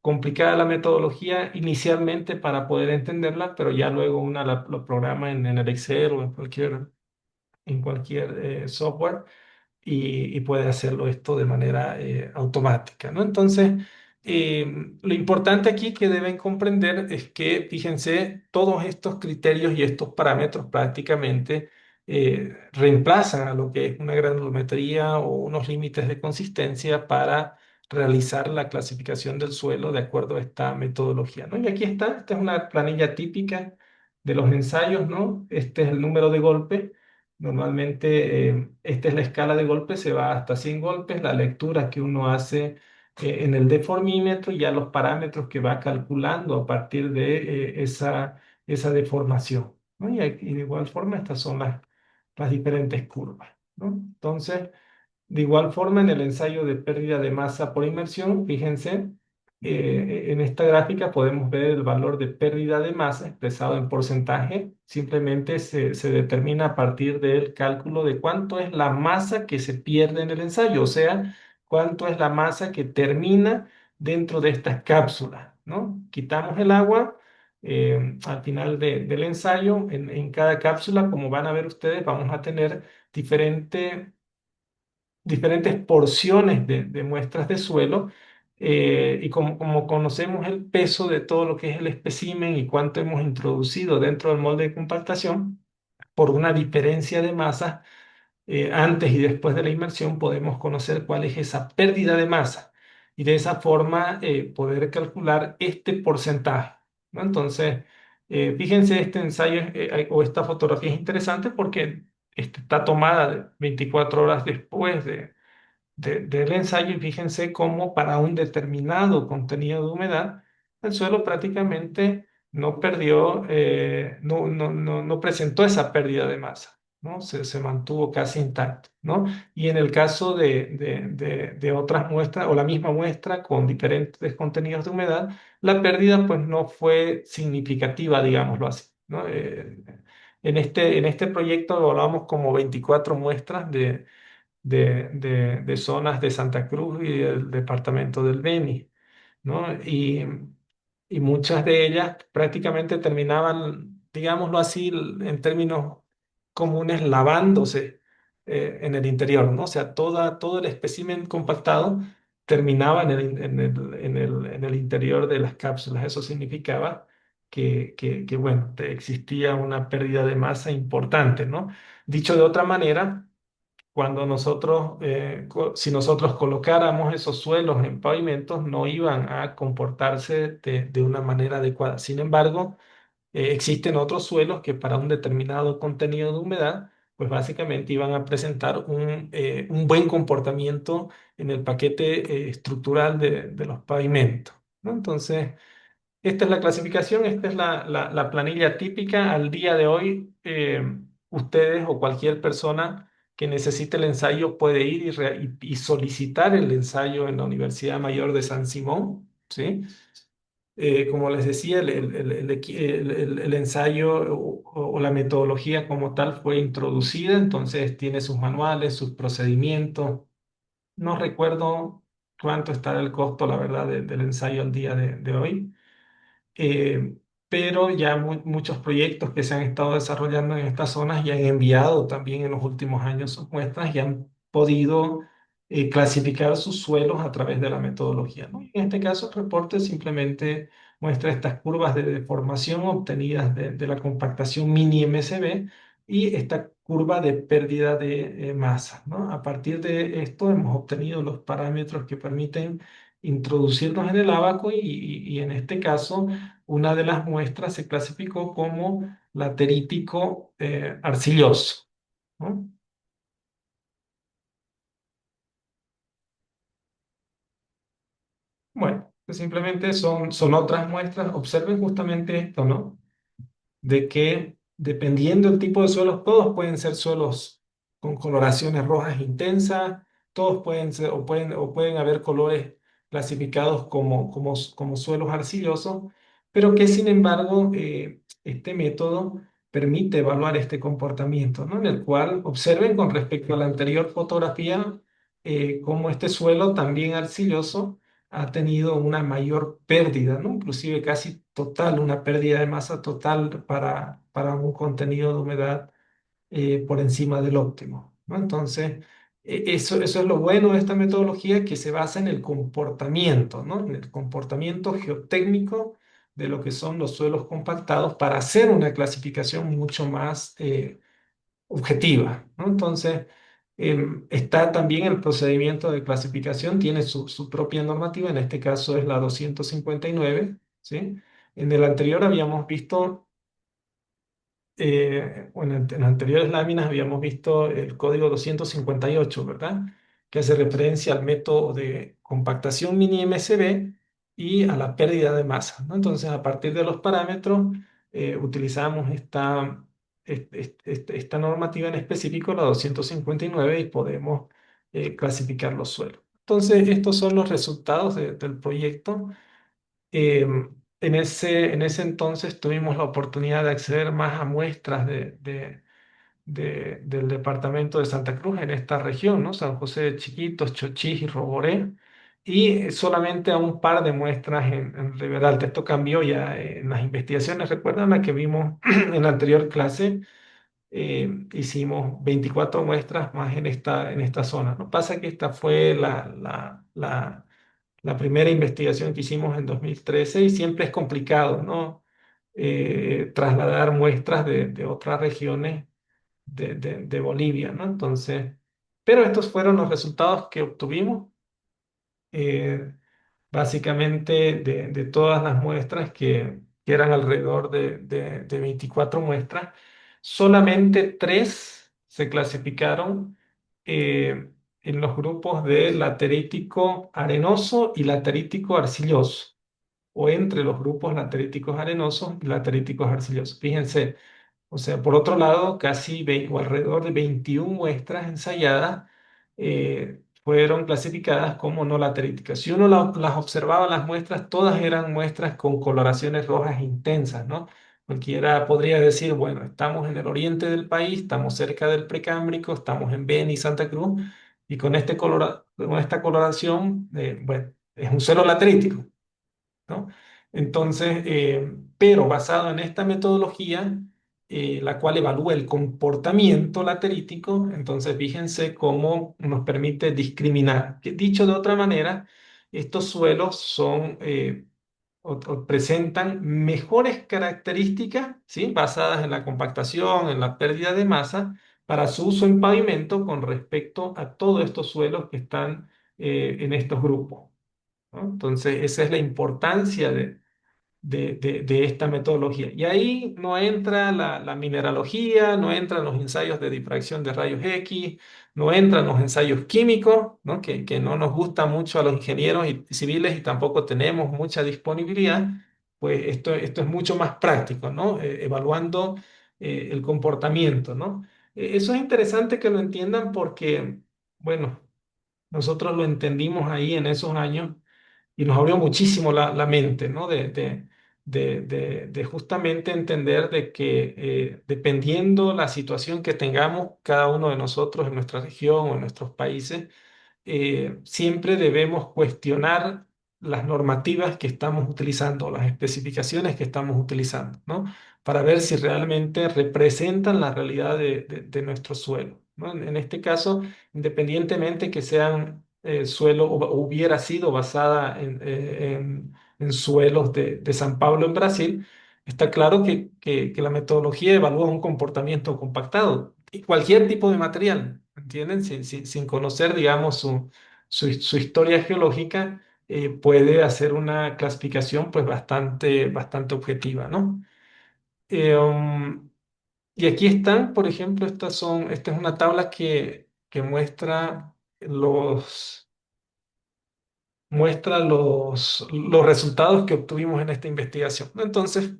complicada la metodología inicialmente para poder entenderla, pero ya luego una lo programa en el Excel o en cualquier software y puede hacerlo esto de manera automática, ¿no? Entonces, lo importante aquí que deben comprender es que, fíjense, todos estos criterios y estos parámetros prácticamente reemplazan a lo que es una granulometría o unos límites de consistencia para realizar la clasificación del suelo de acuerdo a esta metodología, ¿no? Y aquí está, esta es una planilla típica de los ensayos, ¿no? Este es el número de golpes. Normalmente, esta es la escala de golpes, se va hasta 100 golpes, la lectura que uno hace en el deformímetro y ya los parámetros que va calculando a partir de esa deformación, ¿no? Y de igual forma, estas son las diferentes curvas, ¿no? Entonces, de igual forma, en el ensayo de pérdida de masa por inmersión, fíjense, en esta gráfica podemos ver el valor de pérdida de masa expresado en porcentaje. Simplemente se determina a partir del cálculo de cuánto es la masa que se pierde en el ensayo, o sea, cuánto es la masa que termina dentro de estas cápsulas, ¿no? Quitamos el agua. Al final del ensayo, en cada cápsula, como van a ver ustedes, vamos a tener diferentes porciones de muestras de suelo y como conocemos el peso de todo lo que es el espécimen y cuánto hemos introducido dentro del molde de compactación, por una diferencia de masa antes y después de la inmersión podemos conocer cuál es esa pérdida de masa y de esa forma poder calcular este porcentaje, ¿no? Entonces, fíjense, este ensayo o esta fotografía es interesante porque está tomada 24 horas después del ensayo y fíjense cómo para un determinado contenido de humedad, el suelo prácticamente no perdió, no presentó esa pérdida de masa, ¿no? Se mantuvo casi intacto, ¿no? Y en el caso de otras muestras o la misma muestra con diferentes contenidos de humedad, la pérdida pues no fue significativa, digámoslo así, ¿no? En este proyecto evaluamos como 24 muestras de zonas de Santa Cruz y del departamento del Beni, ¿no? Y muchas de ellas prácticamente terminaban, digámoslo así, en términos comunes, lavándose en el interior, ¿no? O sea, todo el espécimen compactado terminaba en el interior de las cápsulas. Eso significaba bueno, existía una pérdida de masa importante, ¿no? Dicho de otra manera, si nosotros colocáramos esos suelos en pavimentos, no iban a comportarse de una manera adecuada. Sin embargo, existen otros suelos que para un determinado contenido de humedad, pues básicamente iban a presentar un buen comportamiento en el paquete estructural de los pavimentos, ¿no? Entonces, esta es la clasificación, esta es la planilla típica. Al día de hoy, ustedes o cualquier persona que necesite el ensayo puede ir y solicitar el ensayo en la Universidad Mayor de San Simón, ¿sí? Como les decía, el ensayo o la metodología como tal fue introducida, entonces tiene sus manuales, sus procedimientos. No recuerdo cuánto estará el costo, la verdad, del ensayo al día de hoy, eh, pero ya muchos proyectos que se han estado desarrollando en estas zonas y han enviado también en los últimos años sus muestras y han podido clasificar sus suelos a través de la metodología, ¿no? En este caso, el reporte simplemente muestra estas curvas de deformación obtenidas de la compactación mini MSB y esta curva de pérdida de masa, ¿no? A partir de esto hemos obtenido los parámetros que permiten introducirnos en el abaco y en este caso una de las muestras se clasificó como laterítico arcilloso, ¿no? Bueno, pues simplemente son otras muestras. Observen justamente esto, ¿no? De que dependiendo del tipo de suelos, todos pueden ser suelos con coloraciones rojas intensas, todos pueden ser o pueden haber colores clasificados como suelos arcillosos, pero que sin embargo este método permite evaluar este comportamiento, ¿no? En el cual observen con respecto a la anterior fotografía cómo este suelo también arcilloso ha tenido una mayor pérdida, ¿no? Inclusive casi total, una pérdida de masa total para un contenido de humedad por encima del óptimo, ¿no? Entonces, eso es lo bueno de esta metodología que se basa en el comportamiento, ¿no? En el comportamiento geotécnico de lo que son los suelos compactados para hacer una clasificación mucho más objetiva, ¿no? Entonces, está también el procedimiento de clasificación, tiene su propia normativa, en este caso es la 259, ¿sí? En el anterior habíamos visto, bueno, en las anteriores láminas habíamos visto el código 258, ¿verdad? Que hace referencia al método de compactación mini MSB y a la pérdida de masa, ¿no? Entonces, a partir de los parámetros, utilizamos esta normativa en específico, la 259, y podemos clasificar los suelos. Entonces, estos son los resultados del proyecto. En ese entonces tuvimos la oportunidad de acceder más a muestras del departamento de Santa Cruz en esta región, ¿no? San José de Chiquitos, Chochís y Roboré, y solamente a un par de muestras en Riberalta. Esto cambió ya en las investigaciones. ¿Recuerdan la que vimos en la anterior clase? Hicimos 24 muestras más en esta zona, ¿no? Pasa que esta fue la primera investigación que hicimos en 2013 y siempre es complicado, ¿no? Trasladar muestras de otras regiones de Bolivia, ¿no? Entonces, pero estos fueron los resultados que obtuvimos, eh, básicamente de todas las muestras que eran alrededor de 24 muestras, solamente tres se clasificaron eh, en los grupos de laterítico arenoso y laterítico arcilloso, o entre los grupos lateríticos arenosos y lateríticos arcillosos. Fíjense, o sea, por otro lado, o alrededor de 21 muestras ensayadas fueron clasificadas como no lateríticas. Si uno las observaba, las muestras, todas eran muestras con coloraciones rojas intensas, ¿no? Cualquiera podría decir, bueno, estamos en el oriente del país, estamos cerca del Precámbrico, estamos en Beni y Santa Cruz, y con esta coloración, bueno, es un suelo laterítico, ¿no? Entonces, pero basado en esta metodología, la cual evalúa el comportamiento laterítico, entonces fíjense cómo nos permite discriminar. Dicho de otra manera, estos suelos son, o presentan mejores características, ¿sí? Basadas en la compactación, en la pérdida de masa, para su uso en pavimento con respecto a todos estos suelos que están en estos grupos, ¿no? Entonces, esa es la importancia de esta metodología. Y ahí no entra la mineralogía, no entran los ensayos de difracción de rayos X, no entran los ensayos químicos, ¿no? Que no nos gusta mucho a los ingenieros y civiles y tampoco tenemos mucha disponibilidad. Pues esto es mucho más práctico, ¿no? Evaluando el comportamiento, ¿no? Eso es interesante que lo entiendan porque, bueno, nosotros lo entendimos ahí en esos años y nos abrió muchísimo la mente, ¿no? De justamente entender de que dependiendo la situación que tengamos cada uno de nosotros en nuestra región o en nuestros países, siempre debemos cuestionar las normativas que estamos utilizando, las especificaciones que estamos utilizando, ¿no? Para ver si realmente representan la realidad de nuestro suelo, ¿no? En este caso, independientemente que sean suelo o hubiera sido basada en suelos de San Pablo en Brasil, está claro que la metodología evalúa un comportamiento compactado y cualquier tipo de material, ¿entienden? Sin conocer, digamos, su historia geológica, puede hacer una clasificación pues bastante objetiva, ¿no? Eh, um, y aquí están, por ejemplo, esta es una tabla que muestra los resultados que obtuvimos en esta investigación, ¿no? Entonces,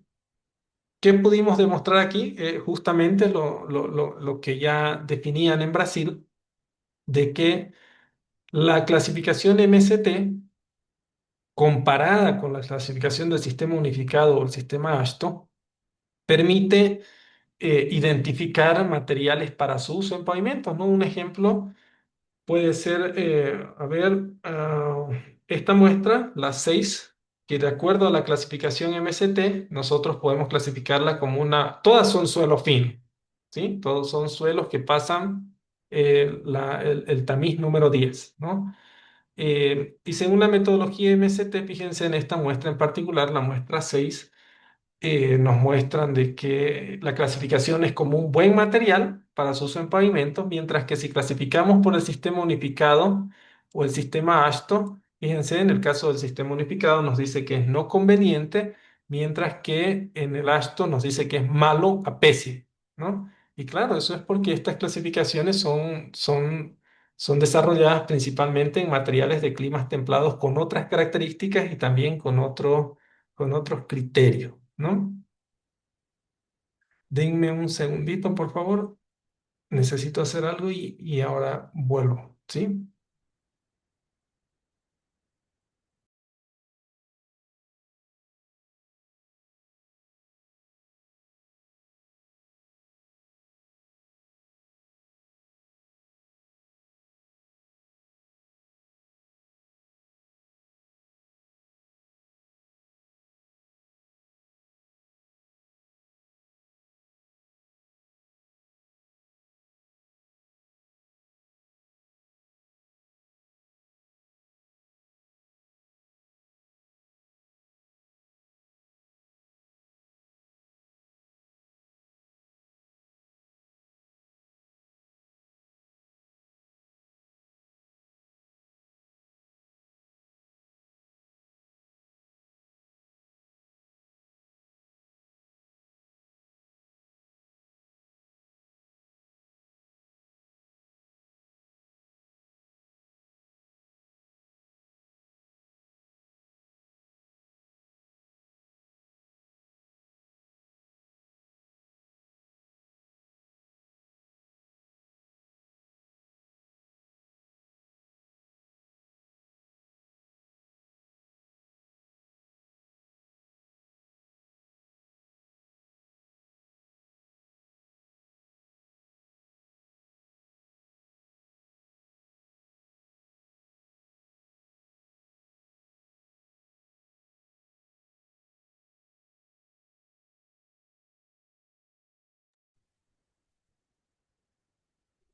¿qué pudimos demostrar aquí? Justamente lo que ya definían en Brasil, de que la clasificación MST, comparada con la clasificación del sistema unificado o el sistema ASHTO, permite identificar materiales para su uso en pavimentos, ¿no? Un ejemplo puede ser, esta muestra, la 6, que de acuerdo a la clasificación MST, nosotros podemos clasificarla como todas son suelos finos, ¿sí? Todos son suelos que pasan el tamiz número 10, ¿no? Y según la metodología MST, fíjense en esta muestra en particular, la muestra 6, nos muestran de que la clasificación es como un buen material para su uso en pavimentos, mientras que si clasificamos por el sistema unificado o el sistema ASHTO, fíjense, en el caso del sistema unificado nos dice que es no conveniente, mientras que en el ASHTO nos dice que es malo a pésimo, ¿no? Y claro, eso es porque estas clasificaciones son desarrolladas principalmente en materiales de climas templados con otras características y también con otros criterios, ¿no? Denme un segundito, por favor. Necesito hacer algo y ahora vuelvo, ¿sí?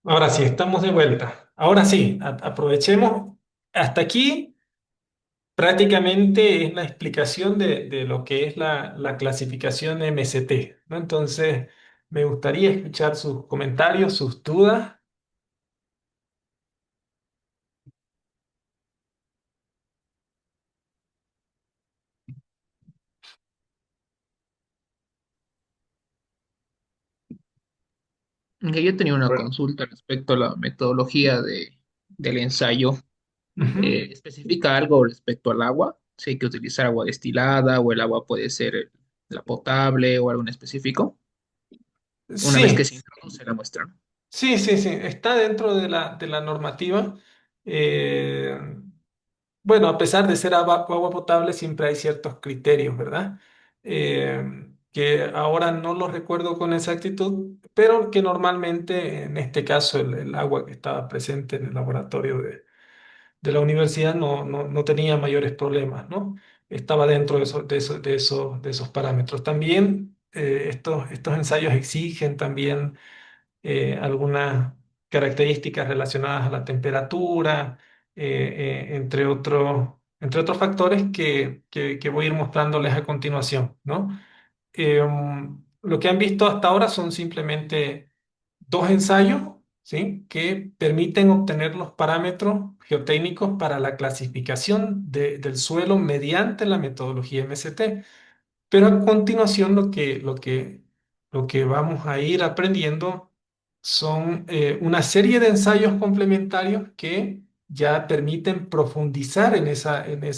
Ahora sí, estamos de vuelta. Ahora sí, aprovechemos. Hasta aquí prácticamente es la explicación de lo que es la clasificación MST, ¿no? Entonces, me gustaría escuchar sus comentarios, sus dudas. Yo tenía una Bueno, consulta respecto a la metodología del ensayo. Ujú. ¿Especifica algo respecto al agua? Si hay que utilizar agua destilada o el agua puede ser la potable o algo en específico, una vez que Sí, se introduce la muestra. sí, sí, sí, está dentro de la normativa. Eh, bueno, a pesar de ser agua potable, siempre hay ciertos criterios, ¿verdad? Que ahora no los recuerdo con exactitud, pero que normalmente, en este caso, el agua que estaba presente en el laboratorio de la universidad no tenía mayores problemas, ¿no? Estaba dentro de esos parámetros. También estos ensayos exigen también algunas características relacionadas a la temperatura, entre otros factores que voy a ir mostrándoles a continuación, ¿no? Lo que han visto hasta ahora son simplemente dos ensayos, ¿sí? Que permiten obtener los parámetros geotécnicos para la clasificación del suelo mediante la metodología MST. Pero a continuación lo que vamos a ir aprendiendo son una serie de ensayos complementarios que ya permiten profundizar en esa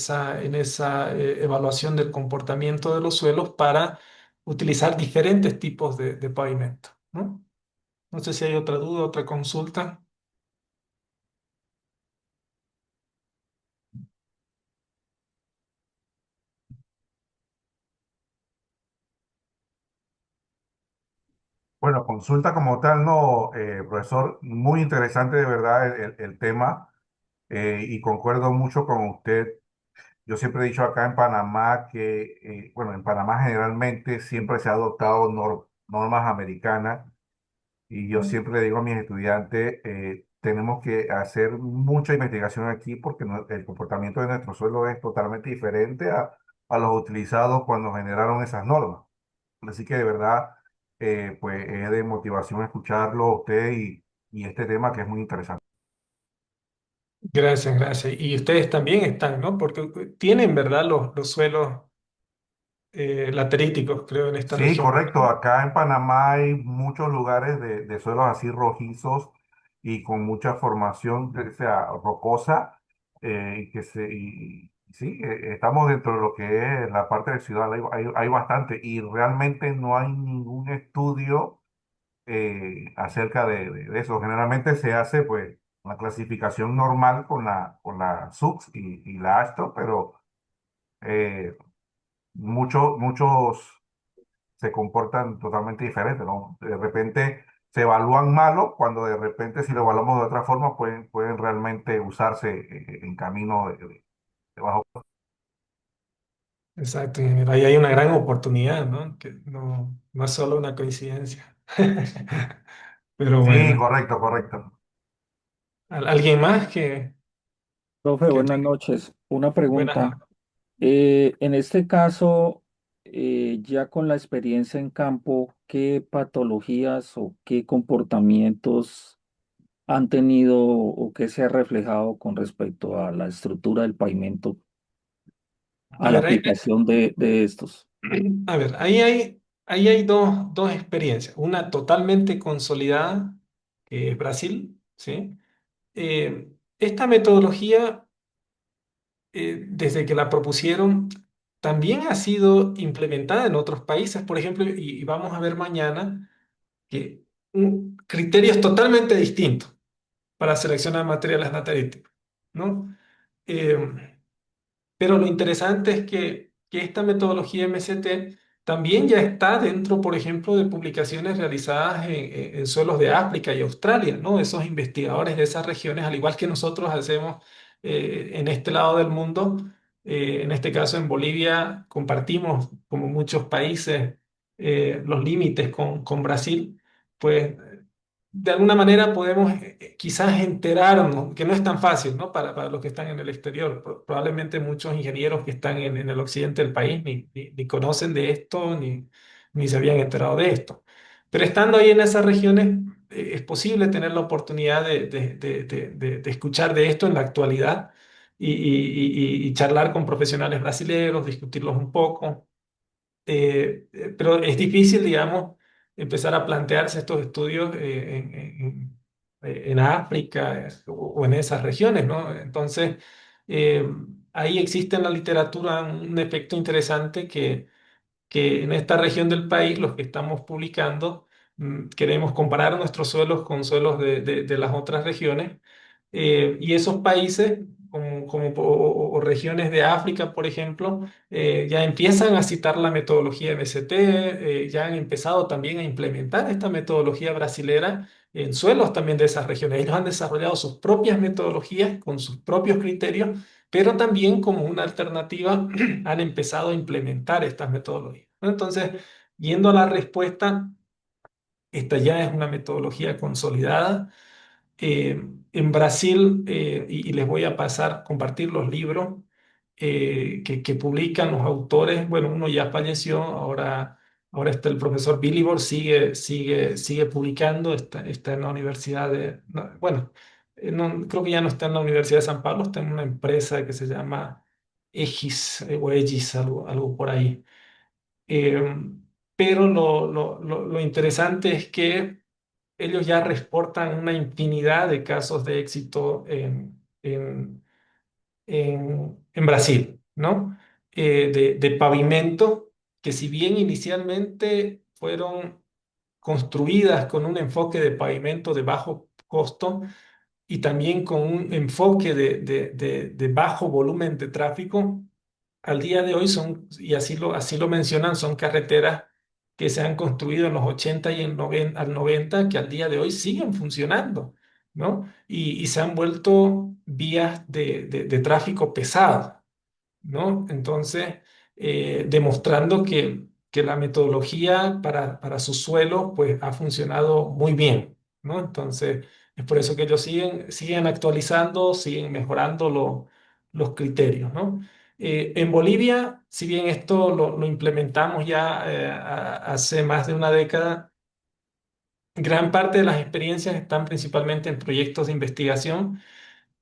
evaluación del comportamiento de los suelos para utilizar diferentes tipos de pavimento, ¿no? No sé si hay otra duda, otra consulta. bueno, consulta como tal, no, profesor, muy interesante de verdad el tema, y concuerdo mucho con usted. Yo siempre he dicho acá en Panamá que, bueno, en Panamá generalmente siempre se ha adoptado normas americanas, y yo siempre le digo a mis estudiantes, tenemos que hacer mucha investigación aquí porque el comportamiento de nuestro suelo es totalmente diferente a los utilizados cuando generaron esas normas. Así que de verdad, pues es de motivación escucharlo a usted y este tema que es muy interesante. Gracias, gracias. Y ustedes también están, ¿no? Porque tienen, ¿verdad? Los suelos lateríticos, creo, en esta Sí, región. correcto. Acá en Panamá hay muchos lugares de suelos así rojizos y con mucha formación, o sea, rocosa, y sí, estamos dentro de lo que es la parte de ciudad, hay bastante, y realmente no hay ningún estudio acerca de eso. Generalmente se hace pues la clasificación normal con la SUX y la ASTO, pero eh, muchos se comportan totalmente diferentes, ¿no? De repente se evalúan malo, cuando de repente si lo evaluamos de otra forma pueden realmente usarse en camino de bajo. Exacto, ingeniero. Ahí hay una gran oportunidad, ¿no? Que no es solo una coincidencia. Pero Sí, bueno, correcto, correcto. ¿alguien más Profe, que buenas tenga? noches. Una Buenas pregunta. noches. En este caso, ya con la experiencia en campo, ¿qué patologías o qué comportamientos han tenido o qué se ha reflejado con respecto a la estructura del pavimento, A a la ver, aplicación de estos? a ver, ahí hay dos experiencias. Una totalmente consolidada, que es Brasil, ¿sí? Esta metodología, desde que la propusieron, también ha sido implementada en otros países, por ejemplo, y vamos a ver mañana que criterios totalmente distintos para seleccionar materiales nataríticos, ¿no? Eh, pero lo interesante es que esta metodología MST también ya está dentro, por ejemplo, de publicaciones realizadas en suelos de África y Australia, ¿no? Esos investigadores de esas regiones, al igual que nosotros hacemos en este lado del mundo, en este caso en Bolivia, compartimos, como muchos países, los límites con Brasil, pues de alguna manera podemos quizás enterarnos, que no es tan fácil, ¿no? Para los que están en el exterior. Probablemente muchos ingenieros que están en el occidente del país ni conocen de esto, ni se habían enterado de esto. Pero estando ahí en esas regiones, es posible tener la oportunidad de escuchar de esto en la actualidad y charlar con profesionales brasileños, discutirlos un poco. Pero es difícil, digamos, empezar a plantearse estos estudios en África o en esas regiones, ¿no? Entonces, eh, ahí existe en la literatura un efecto interesante que en esta región del país, los que estamos publicando, queremos comparar nuestros suelos con suelos de las otras regiones. Y esos países, o regiones de África, por ejemplo, ya empiezan a citar la metodología MST, ya han empezado también a implementar esta metodología brasilera en suelos también de esas regiones. Ellos han desarrollado sus propias metodologías con sus propios criterios, pero también como una alternativa han empezado a implementar estas metodologías, ¿no? Entonces, yendo a la respuesta, esta ya es una metodología consolidada. En Brasil, y les voy a pasar, compartir los libros que publican los autores. Bueno, uno ya falleció, ahora está el profesor Billibor, sigue publicando, está en la universidad bueno, creo que ya no está en la Universidad de San Pablo, está en una empresa que se llama Egis, o Egis, algo por ahí. Eh, pero lo interesante es que ellos ya reportan una infinidad de casos de éxito en Brasil, ¿no? De pavimento que, si bien inicialmente fueron construidas con un enfoque de pavimento de bajo costo y también con un enfoque de bajo volumen de tráfico, al día de hoy son, y así lo mencionan, son carreteras que se han construido en los 80 y al 90, que al día de hoy siguen funcionando, ¿no? Y se han vuelto vías de tráfico pesado, ¿no? Entonces, demostrando que la metodología para su suelo, pues, ha funcionado muy bien, ¿no? Entonces, es por eso que ellos siguen actualizando, siguen mejorando los criterios, ¿no? En Bolivia, si bien esto lo implementamos ya hace más de una década, gran parte de las experiencias están principalmente en proyectos de investigación,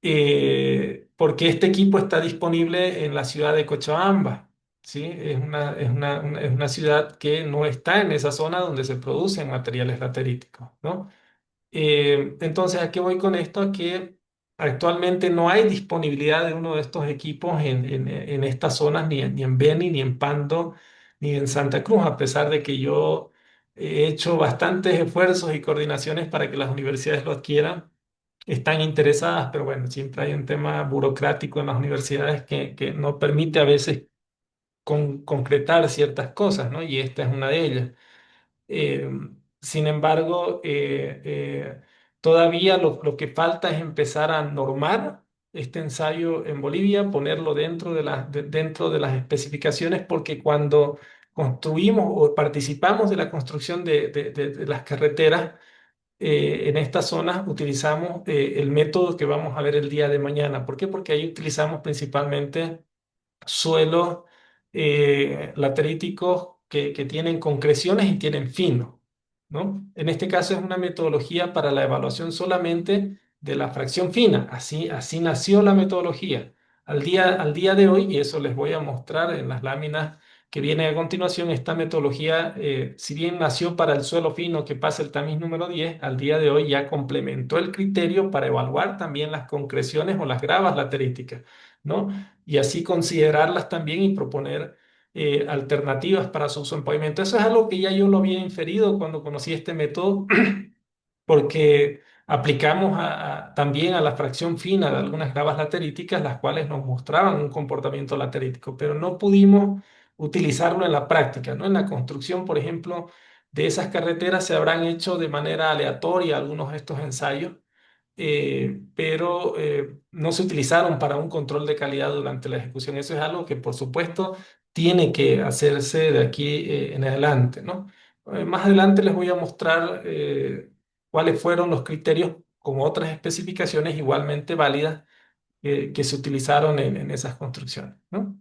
porque este equipo está disponible en la ciudad de Cochabamba, ¿sí? Es una ciudad que no está en esa zona donde se producen materiales lateríticos, ¿no? Entonces, ¿a qué voy con esto? A que actualmente no hay disponibilidad de uno de estos equipos en estas zonas, ni en Beni, ni en Pando, ni en Santa Cruz, a pesar de que yo he hecho bastantes esfuerzos y coordinaciones para que las universidades lo adquieran. Están interesadas, pero bueno, siempre hay un tema burocrático en las universidades que no permite a veces concretar ciertas cosas, ¿no? Y esta es una de ellas. Eh, Sin embargo, todavía lo que falta es empezar a normar este ensayo en Bolivia, ponerlo dentro de las especificaciones, porque cuando construimos o participamos de la construcción de las carreteras, en estas zonas utilizamos el método que vamos a ver el día de mañana. ¿Por qué? Porque ahí utilizamos principalmente suelos lateríticos que tienen concreciones y tienen fino, ¿no? En este caso es una metodología para la evaluación solamente de la fracción fina. Así nació la metodología. Al día de hoy, y eso les voy a mostrar en las láminas que vienen a continuación, esta metodología, si bien nació para el suelo fino que pasa el tamiz número 10, al día de hoy ya complementó el criterio para evaluar también las concreciones o las gravas lateríticas, ¿no? Y así considerarlas también y proponer alternativas para su uso en pavimento. Eso es algo que ya yo lo había inferido cuando conocí este método, porque aplicamos también a la fracción fina de algunas gravas lateríticas, las cuales nos mostraban un comportamiento laterítico, pero no pudimos utilizarlo en la práctica, ¿no? En la construcción, por ejemplo, de esas carreteras se habrán hecho de manera aleatoria algunos de estos ensayos, pero no se utilizaron para un control de calidad durante la ejecución. Eso es algo que, por supuesto, tiene que hacerse de aquí en adelante, ¿no? Más adelante les voy a mostrar cuáles fueron los criterios con otras especificaciones igualmente válidas que se utilizaron en esas construcciones, ¿no?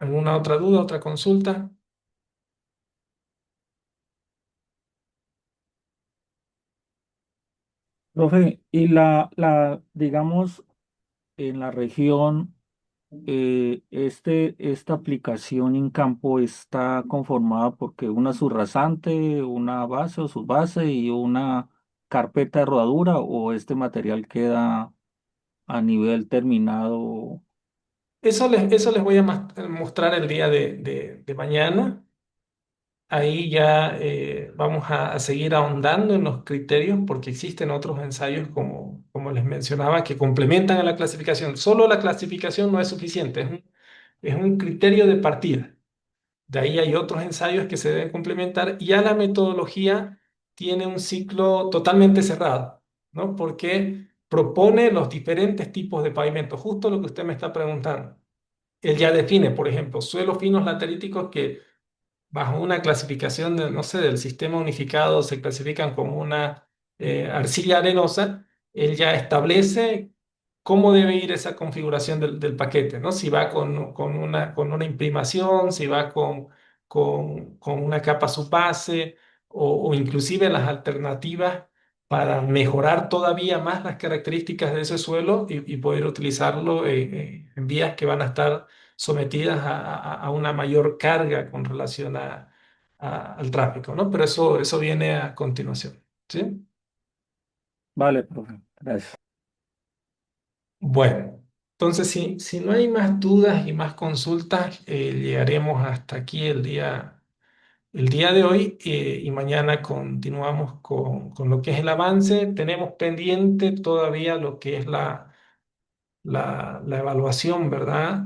¿Alguna otra duda, otra consulta? Profe, y digamos, en la región, esta aplicación en campo está conformada porque una subrasante, una base o subbase y una carpeta de rodadura, o este material queda a nivel terminado. Eso les voy a mostrar el día de mañana. Ahí ya vamos a seguir ahondando en los criterios porque existen otros ensayos, como les mencionaba, que complementan a la clasificación. Solo la clasificación no es suficiente, es un criterio de partida. De ahí hay otros ensayos que se deben complementar y ya la metodología tiene un ciclo totalmente cerrado, ¿no? Porque propone los diferentes tipos de pavimento, justo lo que usted me está preguntando. Él ya define, por ejemplo, suelos finos lateríticos que bajo una clasificación no sé, del sistema unificado se clasifican como una arcilla arenosa. Él ya establece cómo debe ir esa configuración del paquete, ¿no? Si va con una imprimación, si va con una capa subbase o inclusive las alternativas para mejorar todavía más las características de ese suelo y poder utilizarlo en vías que van a estar sometidas a una mayor carga con relación al tráfico, ¿no? Pero eso viene a continuación, ¿sí? Vale, profe, gracias. Bueno, entonces si no hay más dudas y más consultas, llegaremos hasta aquí el día de hoy y mañana continuamos con lo que es el avance. Tenemos pendiente todavía lo que es la evaluación, ¿verdad?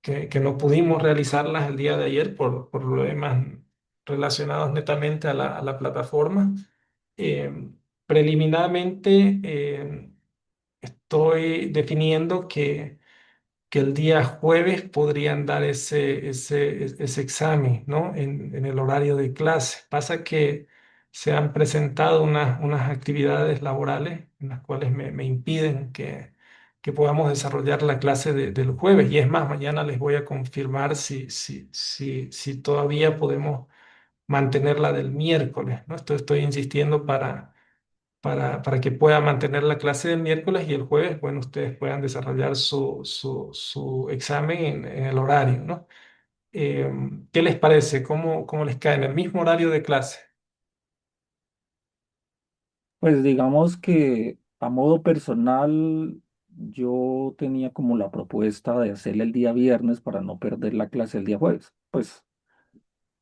Que no pudimos realizarlas el día de ayer por problemas relacionados netamente a la plataforma. Eh, Preliminarmente, estoy definiendo que el día jueves podrían dar ese examen, ¿no? En el horario de clase. Pasa que se han presentado unas actividades laborales en las cuales me impiden que podamos desarrollar la clase del jueves. Y es más, mañana les voy a confirmar si todavía podemos mantener la del miércoles, ¿no? Estoy insistiendo para que pueda mantener la clase del miércoles y el jueves, bueno, ustedes puedan desarrollar su examen en el horario, ¿no? ¿Qué les parece? ¿Cómo les cae en el mismo horario de clase? Pues digamos que a modo personal, yo tenía como la propuesta de hacerle el día viernes para no perder la clase el día jueves. Pues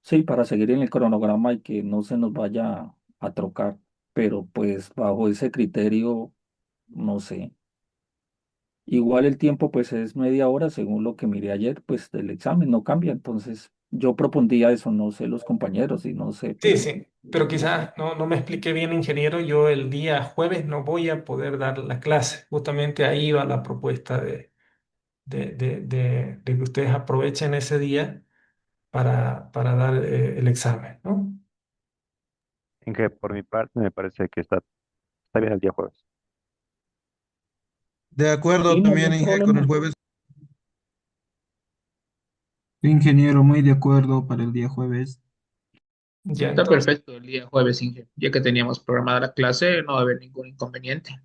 sí, para seguir en el cronograma y que no se nos vaya a trocar, pero pues bajo ese criterio, no sé. Igual el tiempo pues es media hora, según lo que miré ayer, pues del examen no cambia. Entonces yo propondría eso, no sé los compañeros y no sé, Sí, pero sí, pero quizás no me expliqué bien, ingeniero. Yo el día jueves no voy a poder dar la clase. Justamente ahí va la propuesta de que ustedes aprovechen ese día para dar el examen, ¿no? En que por mi parte me parece que está bien el día jueves. De acuerdo sí, no hay también, ningún Inge, con el problema. jueves. Ingeniero, muy de acuerdo para el día jueves. Ya, Está entonces, perfecto el día jueves, Inge. Ya que teníamos programada la clase, no va a haber ningún inconveniente.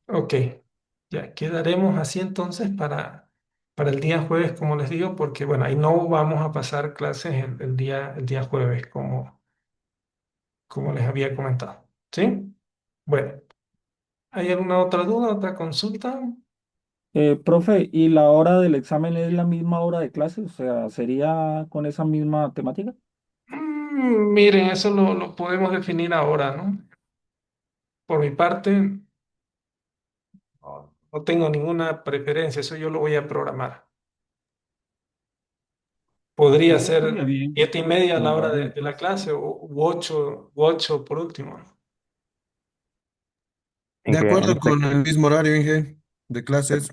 ok, ya quedaremos así entonces para el día jueves, como les digo, porque bueno, ahí no vamos a pasar clases el día jueves, como les había comentado. ¿Sí? Bueno, ¿hay alguna otra duda, otra consulta? Profe, ¿y la hora del examen es la misma hora de clase? O sea, ¿sería con esa misma temática? Miren, eso lo podemos definir ahora, ¿no? Por mi parte, no tengo ninguna preferencia, eso yo lo voy a programar. Podría Sí, ser estaría bien. 7:30 a Como la lo hora de haría. la clase u ocho por último. De En que en acuerdo este, con el mismo horario, Inge, de clases.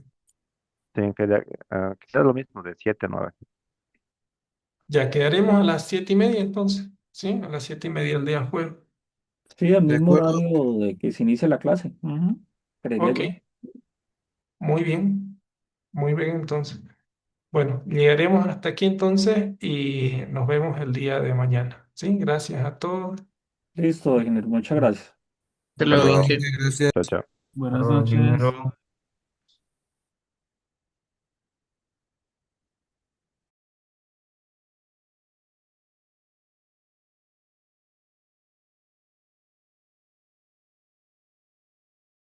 quizás lo mismo de 7 a 9. Ya quedaremos a las 7:30 entonces, ¿sí? A las 7:30 el día jueves. Sí, al De mismo acuerdo. horario de que se inicia la clase. Ujú. Creería Ok, yo. muy bien entonces. Bueno, llegaremos hasta aquí entonces y nos vemos el día de mañana, ¿sí? Gracias a todos. Listo, ingeniero, muchas gracias. Hasta luego, Chao, Inge. gracias. Chao, chao. Buenas Perdón, noches. ingeniero.